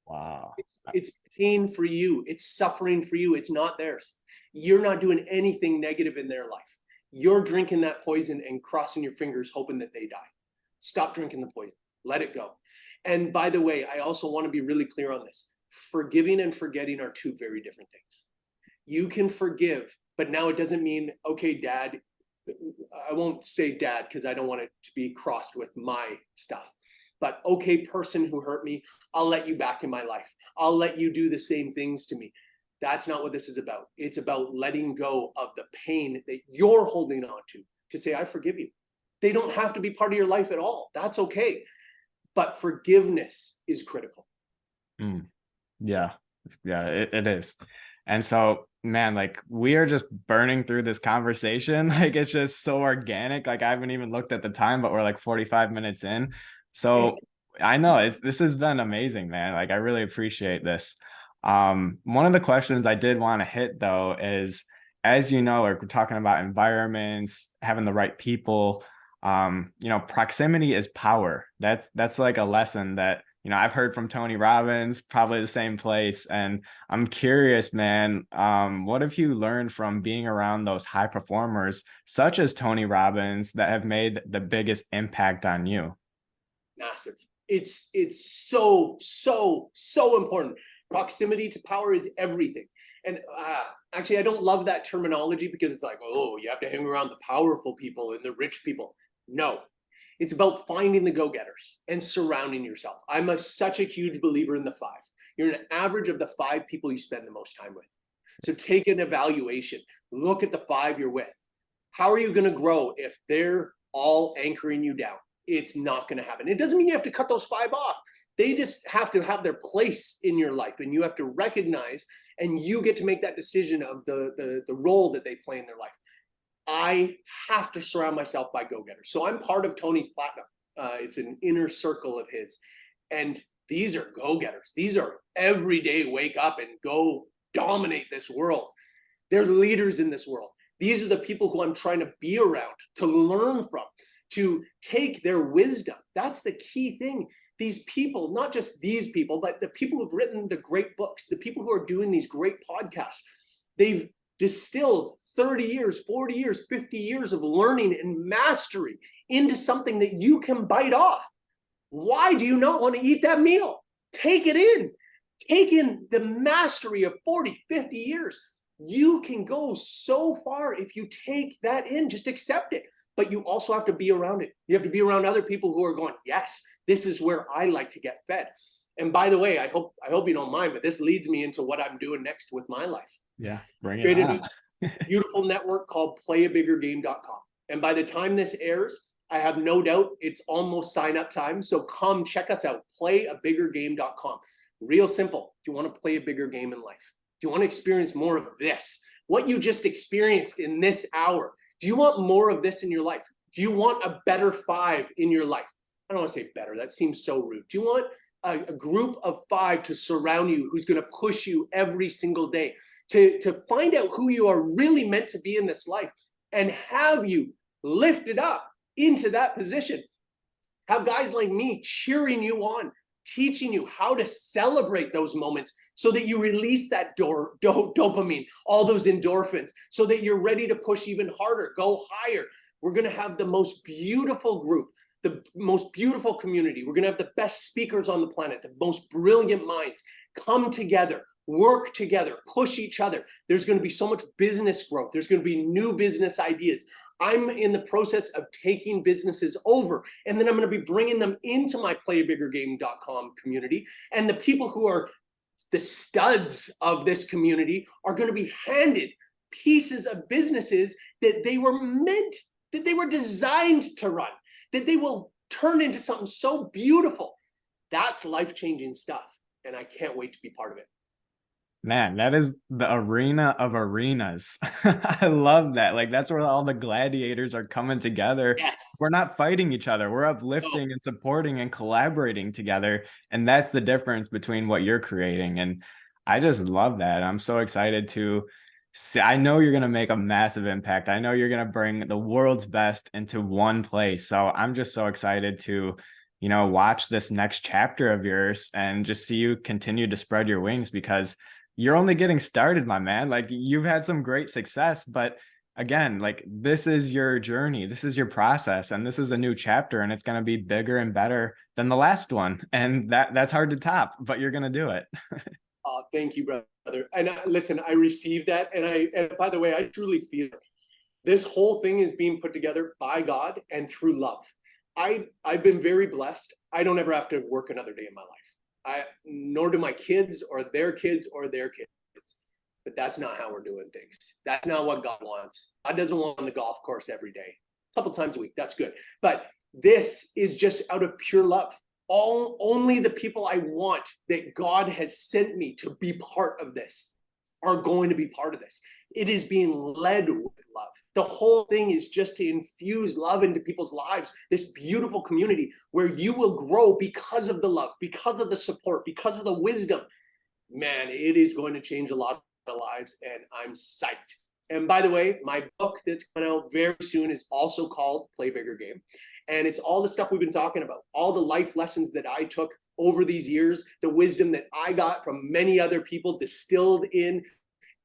Speaker 2: Wow.
Speaker 1: It's pain for you. It's suffering for you. It's not theirs. You're not doing anything negative in their life. You're drinking that poison and crossing your fingers, hoping that they die. Stop drinking the poison. Let it go. And by the way, I also want to be really clear on this. Forgiving and forgetting are two very different things. You can forgive, but now it doesn't mean, okay, dad, I won't say dad because I don't want it to be crossed with my stuff. But okay, person who hurt me, I'll let you back in my life. I'll let you do the same things to me. That's not what this is about. It's about letting go of the pain that you're holding on to say, I forgive you. They don't have to be part of your life at all. That's okay. But forgiveness is critical.
Speaker 2: Yeah, it is. And so, man, like, we are just burning through this conversation. Like, it's just so organic. Like, I haven't even looked at the time, but we're like 45 minutes in. So I know this has been amazing, man. Like, I really appreciate this. One of the questions I did want to hit though is, as we're talking about environments, having the right people, proximity is power. That's like a lesson that, I've heard from Tony Robbins, probably the same place. And I'm curious, man, what have you learned from being around those high performers, such as Tony Robbins, that have made the biggest impact on you?
Speaker 1: Massive. It's so important. Proximity to power is everything. And actually, I don't love that terminology, because it's like, oh, you have to hang around the powerful people and the rich people. No, it's about finding the go-getters and surrounding yourself. I'm such a huge believer in the 5. You're an average of the 5 people you spend the most time with. So take an evaluation. Look at the 5 you're with. How are you going to grow if they're all anchoring you down? It's not going to happen. It doesn't mean you have to cut those 5 off. They just have to have their place in your life, and you have to recognize, and you get to make that decision of the role that they play in their life. I have to surround myself by go-getters. So I'm part of Tony's Platinum. It's an inner circle of his. And these are go-getters. These are everyday wake up and go dominate this world. They're leaders in this world. These are the people who I'm trying to be around, to learn from, to take their wisdom. That's the key thing. These people, not just these people, but the people who've written the great books, the people who are doing these great podcasts, they've distilled 30 years, 40 years, 50 years of learning and mastery into something that you can bite off. Why do you not want to eat that meal? Take it in. Take in the mastery of 40, 50 years. You can go so far if you take that in. Just accept it. But you also have to be around it. You have to be around other people who are going, yes, this is where I like to get fed. And by the way, I hope you don't mind, but this leads me into what I'm doing next with my life.
Speaker 2: Yeah, bring it on.
Speaker 1: A beautiful network called playabiggergame.com. And by the time this airs, I have no doubt it's almost sign up time. So come check us out, playabiggergame.com. Real simple. Do you want to play a bigger game in life? Do you want to experience more of this? What you just experienced in this hour? Do you want more of this in your life? Do you want a better 5 in your life? I don't want to say better. That seems so rude. Do you want a group of 5 to surround you who's going to push you every single day to find out who you are really meant to be in this life and have you lifted up into that position? Have guys like me cheering you on teaching you how to celebrate those moments so that you release that dopamine, all those endorphins, so that you're ready to push even harder, go higher. We're going to have the most beautiful group, the most beautiful community. We're going to have the best speakers on the planet, the most brilliant minds come together, work together, push each other. There's going to be so much business growth. There's going to be new business ideas. I'm in the process of taking businesses over, and then I'm going to be bringing them into my playbiggergame.com community. And the people who are the studs of this community are going to be handed pieces of businesses that they were meant, that they were designed to run, that they will turn into something so beautiful. That's life-changing stuff, and I can't wait to be part of it.
Speaker 2: Man, that is the arena of arenas. I love that. Like, that's where all the gladiators are coming together.
Speaker 1: Yes.
Speaker 2: We're not fighting each other. We're uplifting and supporting and collaborating together. And that's the difference between what you're creating. And I just love that. I'm so excited to see. I know you're going to make a massive impact. I know you're going to bring the world's best into one place. So I'm just so excited to, you know, watch this next chapter of yours and just see you continue to spread your wings, because you're only getting started, my man. Like, you've had some great success, but again, like, this is your journey, this is your process, and this is a new chapter, and it's going to be bigger and better than the last one. And that's hard to top, but you're going to do it.
Speaker 1: Thank you, brother. And listen, I received that. And by the way, I truly feel this whole thing is being put together by God and through love. I've been very blessed. I don't ever have to work another day in my life. Nor do my kids or their kids or their kids. But that's not how we're doing things. That's not what God wants. God doesn't want on the golf course every day. A couple times a week, that's good. But this is just out of pure love. Only the people I want, that God has sent me to be part of this, are going to be part of this. It is being led with love. The whole thing is just to infuse love into people's lives, this beautiful community where you will grow because of the love, because of the support, because of the wisdom. Man, it is going to change a lot of lives, and I'm psyched. And by the way, my book that's coming out very soon is also called Play Bigger Game. And it's all the stuff we've been talking about, all the life lessons that I took over these years, the wisdom that I got from many other people distilled in.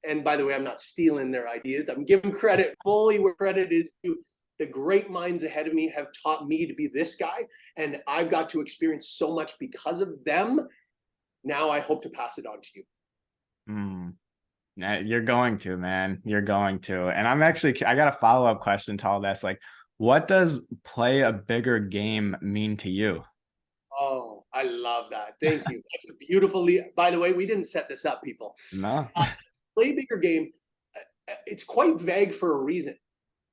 Speaker 1: And by the way, I'm not stealing their ideas. I'm giving credit fully where credit is due. The great minds ahead of me have taught me to be this guy, and I've got to experience so much because of them. Now I hope to pass it on to you.
Speaker 2: Yeah, you're going to, man. You're going to. And I got a follow-up question to all this. Like, what does play a bigger game mean to you?
Speaker 1: Oh, I love that. Thank you. That's a beautifully, by the way, we didn't set this up, people.
Speaker 2: No.
Speaker 1: Play bigger game. It's quite vague for a reason.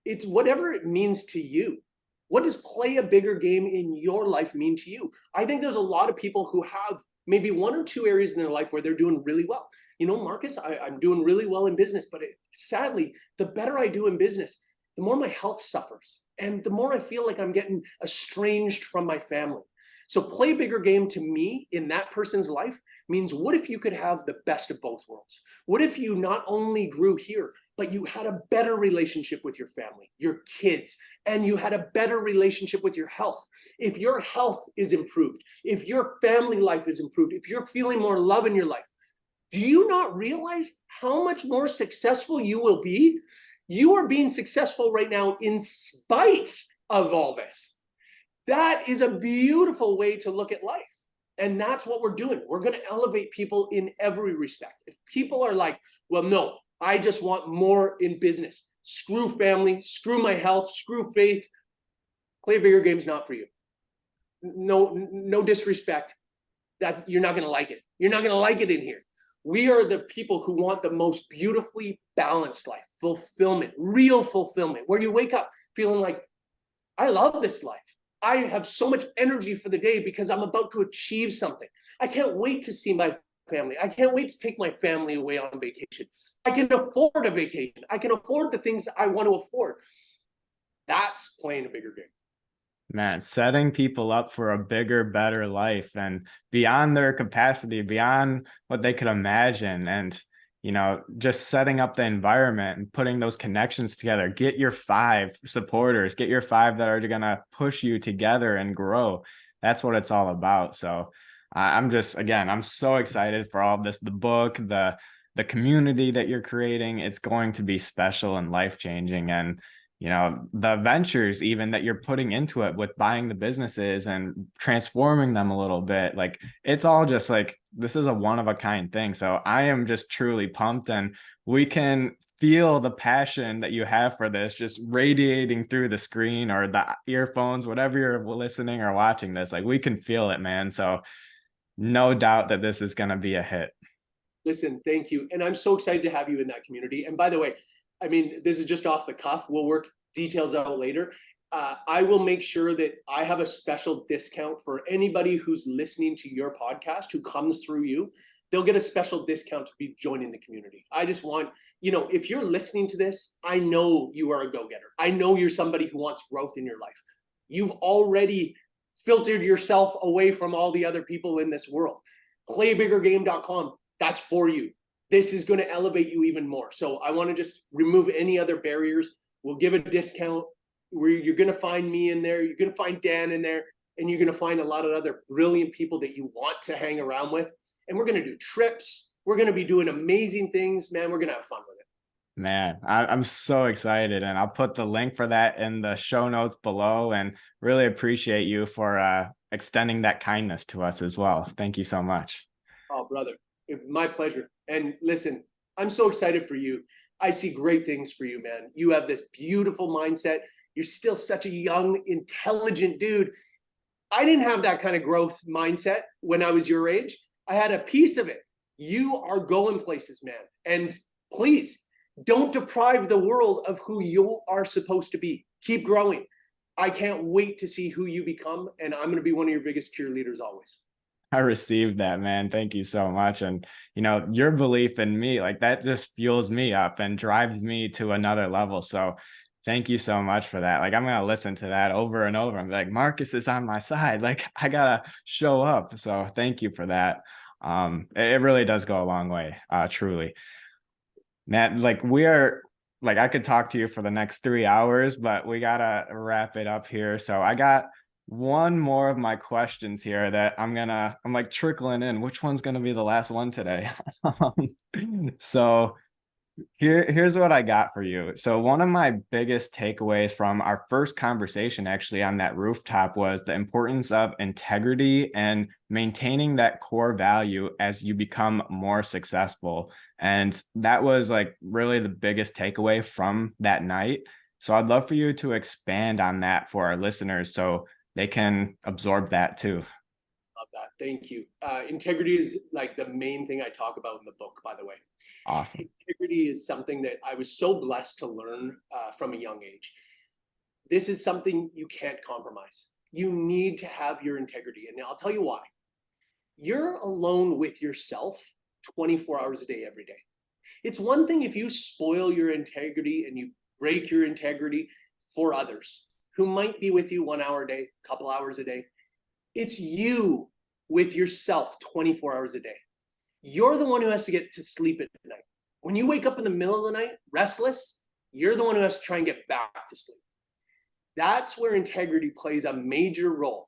Speaker 1: It's whatever it means to you. What does play a bigger game in your life mean to you? I think there's a lot of people who have maybe one or two areas in their life where they're doing really well. You know, Marcus, I'm doing really well in business, but sadly, the better I do in business, the more my health suffers, and the more I feel like I'm getting estranged from my family. So play bigger game to me in that person's life means, what if you could have the best of both worlds? What if you not only grew here, but you had a better relationship with your family, your kids, and you had a better relationship with your health? If your health is improved, if your family life is improved, if you're feeling more love in your life, do you not realize how much more successful you will be? You are being successful right now in spite of all this. That is a beautiful way to look at life. And that's what we're doing. We're going to elevate people in every respect. If people are like, well, no, I just want more in business. Screw family, screw my health, screw faith. Play bigger game's not for you. No disrespect. That you're not going to like it. You're not going to like it in here. We are the people who want the most beautifully balanced life, fulfillment, real fulfillment, where you wake up feeling like, I love this life. I have so much energy for the day because I'm about to achieve something. I can't wait to see my family. I can't wait to take my family away on vacation. I can afford a vacation. I can afford the things I want to afford. That's playing a bigger game.
Speaker 2: Man, setting people up for a bigger, better life and beyond their capacity, beyond what they could imagine. And, you know, just setting up the environment and putting those connections together. Get your 5 supporters, get your 5 that are going to push you together and grow. That's what it's all about. So I'm just, again, I'm so excited for all of this, the book, the community that you're creating. It's going to be special and life-changing. And, the ventures even that you're putting into it with buying the businesses and transforming them a little bit, like it's all just like, this is a one-of-a-kind thing. So I am just truly pumped, and we can feel the passion that you have for this just radiating through the screen or the earphones, whatever you're listening or watching this. Like, we can feel it, man. So no doubt that this is going to be a hit.
Speaker 1: Listen, thank you. And I'm so excited to have you in that community. And by the way, I mean, this is just off the cuff. We'll work details out later. I will make sure that I have a special discount for anybody who's listening to your podcast who comes through you. They'll get a special discount to be joining the community. I just want, if you're listening to this, I know you are a go-getter. I know you're somebody who wants growth in your life. You've already filtered yourself away from all the other people in this world. Playbiggergame.com, that's for you. This is going to elevate you even more. So I want to just remove any other barriers. We'll give a discount where you're going to find me in there. You're going to find Dan in there, and you're going to find a lot of other brilliant people that you want to hang around with. And we're going to do trips. We're going to be doing amazing things, man. We're going to have fun with it.
Speaker 2: Man, I'm so excited, and I'll put the link for that in the show notes below, and really appreciate you for extending that kindness to us as well. Thank you so much.
Speaker 1: Oh, brother, my pleasure. And listen, I'm so excited for you. I see great things for you, man. You have this beautiful mindset. You're still such a young, intelligent dude. I didn't have that kind of growth mindset when I was your age. I had a piece of it. You are going places, man. And please don't deprive the world of who you are supposed to be. Keep growing. I can't wait to see who you become. And I'm going to be one of your biggest cheerleaders always.
Speaker 2: I received that, man. Thank you so much. And, your belief in me, like that just fuels me up and drives me to another level. So thank you so much for that. Like, I'm going to listen to that over and over. I'm like, Markus is on my side. Like, I got to show up. So thank you for that. It really does go a long way, truly. Matt, I could talk to you for the next 3 hours, but we got to wrap it up here. So I got one more of my questions here that I'm like trickling in. Which one's going to be the last one today? So here's what I got for you. So one of my biggest takeaways from our first conversation actually on that rooftop was the importance of integrity and maintaining that core value as you become more successful. And that was like really the biggest takeaway from that night. So I'd love for you to expand on that for our listeners so they can absorb that too.
Speaker 1: Love that. Thank you. Integrity is like the main thing I talk about in the book, by the way.
Speaker 2: Awesome.
Speaker 1: Integrity is something that I was so blessed to learn from a young age. This is something you can't compromise. You need to have your integrity. And I'll tell you why. You're alone with yourself 24 hours a day, every day. It's one thing if you spoil your integrity and you break your integrity for others who might be with you 1 hour a day, a couple hours a day. It's you with yourself 24 hours a day. You're the one who has to get to sleep at night. When you wake up in the middle of the night, restless, you're the one who has to try and get back to sleep. That's where integrity plays a major role.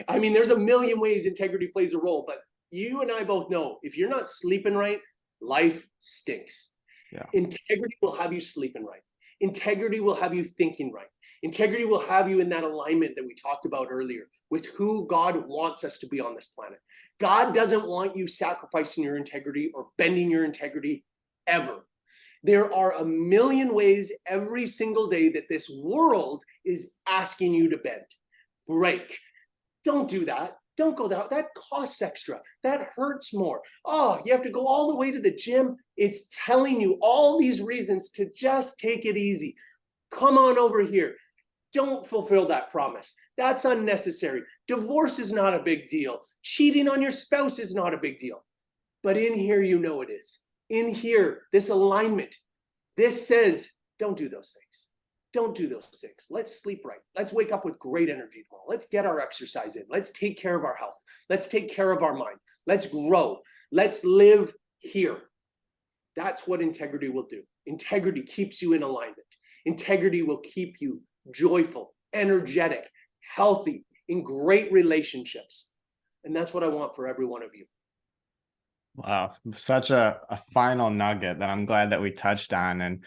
Speaker 1: I mean, there's a million ways integrity plays a role, but you and I both know if you're not sleeping right, life stinks. Yeah. Integrity will have you sleeping right. Integrity will have you thinking right. Integrity will have you in that alignment that we talked about earlier with who God wants us to be on this planet. God doesn't want you sacrificing your integrity or bending your integrity ever. There are a million ways every single day that this world is asking you to bend, break. Don't do that. Don't go that. That costs extra. That hurts more. Oh, you have to go all the way to the gym. It's telling you all these reasons to just take it easy. Come on over here. Don't fulfill that promise. That's unnecessary. Divorce is not a big deal. Cheating on your spouse is not a big deal. But in here, you know it is. In here, this alignment, this says, don't do those things. Don't do those things. Let's sleep right. Let's wake up with great energy tomorrow. Let's get our exercise in. Let's take care of our health. Let's take care of our mind. Let's grow. Let's live here. That's what integrity will do. Integrity keeps you in alignment. Integrity will keep you joyful, energetic, healthy, in great relationships. And that's what I want for every one of you.
Speaker 2: Wow, such a final nugget that I'm glad that we touched on. And,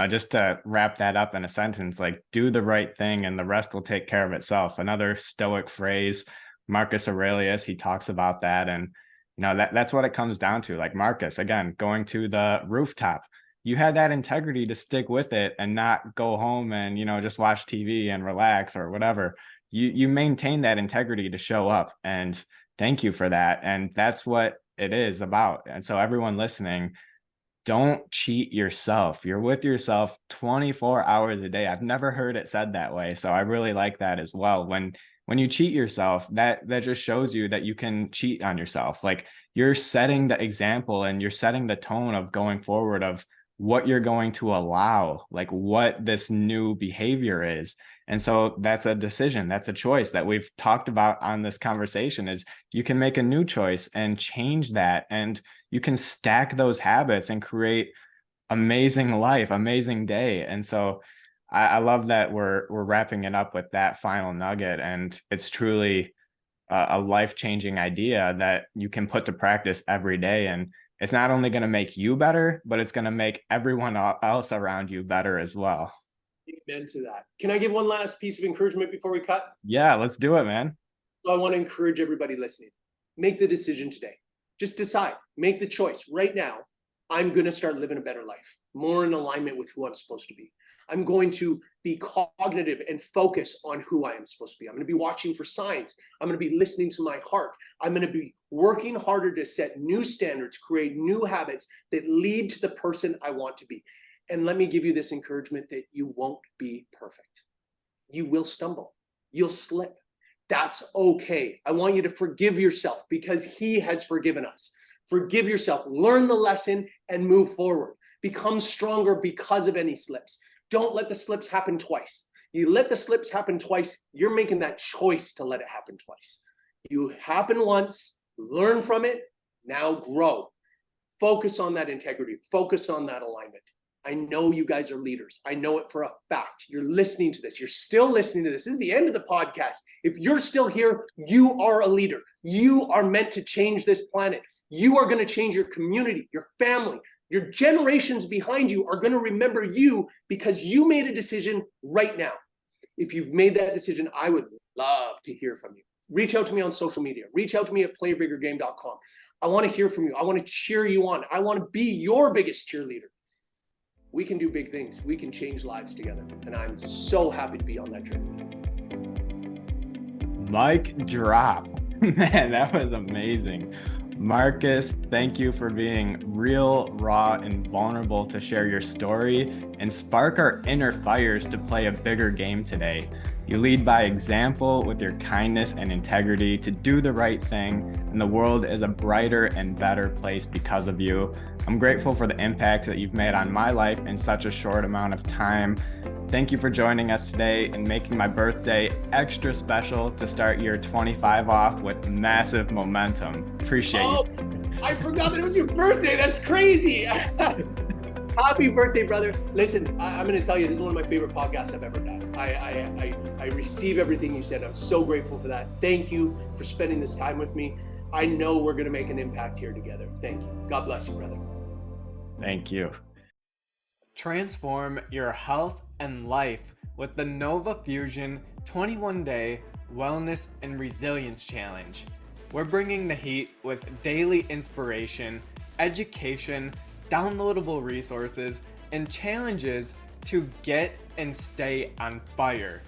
Speaker 2: just to wrap that up in a sentence, like, do the right thing and the rest will take care of itself. Another Stoic phrase, Marcus Aurelius, he talks about that. And, that's what it comes down to. Like Marcus, again, going to the rooftop, you had that integrity to stick with it and not go home and, just watch TV and relax or whatever. You maintain that integrity to show up. And thank you for that. And that's what it is about. And so everyone listening, don't cheat yourself. You're with yourself 24 hours a day. I've never heard it said that way. So I really like that as well. When you cheat yourself, that just shows you that you can cheat on yourself. Like, you're setting the example and you're setting the tone of going forward of what you're going to allow, like what this new behavior is. And so that's a decision, that's a choice that we've talked about on this conversation. Is you can make a new choice and change that, and you can stack those habits and create amazing life, amazing day. And so I love that we're wrapping it up with that final nugget. And it's truly a life-changing idea that you can put to practice every day. And it's not only going to make you better, but it's going to make everyone else around you better as well.
Speaker 1: Amen to that. Can I give one last piece of encouragement before we cut?
Speaker 2: Yeah, let's do it, man.
Speaker 1: So I want to encourage everybody listening. Make the decision today. Just decide. Make the choice right now. I'm going to start living a better life, more in alignment with who I'm supposed to be. I'm going to be cognitive and focus on who I am supposed to be. I'm going to be watching for signs. I'm going to be listening to my heart. I'm going to be working harder to set new standards, create new habits that lead to the person I want to be. And let me give you this encouragement that you won't be perfect. You will stumble. You'll slip. That's okay. I want you to forgive yourself because he has forgiven us. Forgive yourself, learn the lesson, and move forward. Become stronger because of any slips. Don't let the slips happen twice. You let the slips happen twice, you're making that choice to let it happen twice. You happen once, learn from it, now grow. Focus on that integrity. Focus on that alignment. I know you guys are leaders. I know it for a fact. You're listening to this. You're still listening to this. This is the end of the podcast. If you're still here, you are a leader. You are meant to change this planet. You are going to change your community, your family. Your generations behind you are going to remember you because you made a decision right now. If you've made that decision, I would love to hear from you. Reach out to me on social media. Reach out to me at playbiggergame.com. I want to hear from you. I want to cheer you on. I want to be your biggest cheerleader. We can do big things. We can change lives together. And I'm so happy to be on that journey.
Speaker 2: Mic drop. Man, that was amazing. Marcus, thank you for being real, raw, and vulnerable to share your story and spark our inner fires to play a bigger game today. You lead by example with your kindness and integrity to do the right thing, and the world is a brighter and better place because of you. I'm grateful for the impact that you've made on my life in such a short amount of time. Thank you for joining us today and making my birthday extra special to start year 25 off with massive momentum. Appreciate you.
Speaker 1: I forgot that it was your birthday. That's crazy. Happy birthday, brother. Listen, I'm going to tell you, this is one of my favorite podcasts I've ever done. I receive everything you said. I'm so grateful for that. Thank you for spending this time with me. I know we're going to make an impact here together. Thank you. God bless you, brother.
Speaker 2: Thank you. Transform your health and life with the Nova Fusion 21-day Wellness and Resilience Challenge. We're bringing the heat with daily inspiration, education, downloadable resources, and challenges to get and stay on fire.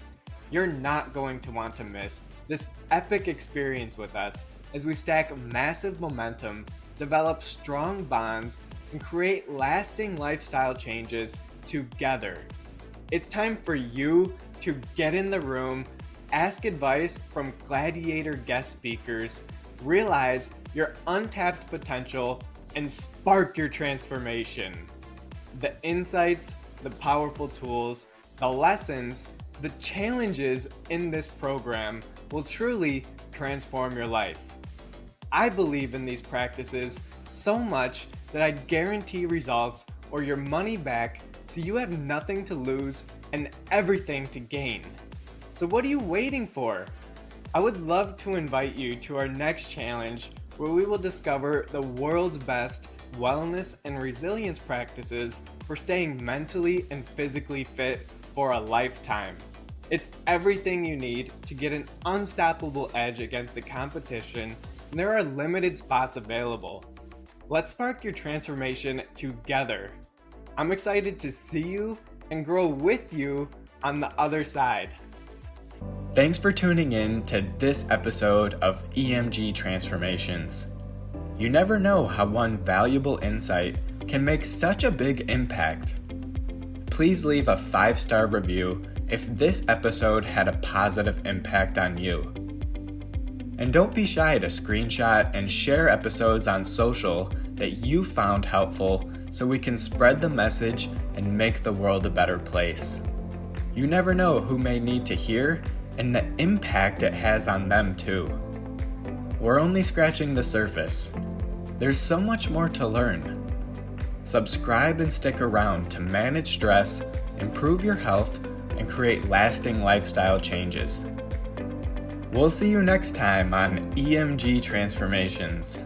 Speaker 2: You're not going to want to miss this epic experience with us as we stack massive momentum, develop strong bonds, and create lasting lifestyle changes together. It's time for you to get in the room, ask advice from gladiator guest speakers, realize your untapped potential, and spark your transformation. The insights, the powerful tools, the lessons, the challenges in this program will truly transform your life. I believe in these practices so much that I guarantee results or your money back, so you have nothing to lose and everything to gain. So what are you waiting for? I would love to invite you to our next challenge where we will discover the world's best wellness and resilience practices for staying mentally and physically fit for a lifetime. It's everything you need to get an unstoppable edge against the competition, and there are limited spots available. Let's spark your transformation together. I'm excited to see you and grow with you on the other side. Thanks for tuning in to this episode of EMG Transformations. You never know how one valuable insight can make such a big impact. Please leave a 5-star review if this episode had a positive impact on you. And don't be shy to screenshot and share episodes on social that you found helpful so we can spread the message and make the world a better place. You never know who may need to hear and the impact it has on them too. We're only scratching the surface. There's so much more to learn. Subscribe and stick around to manage stress, improve your health, and create lasting lifestyle changes. We'll see you next time on EMG Transformations.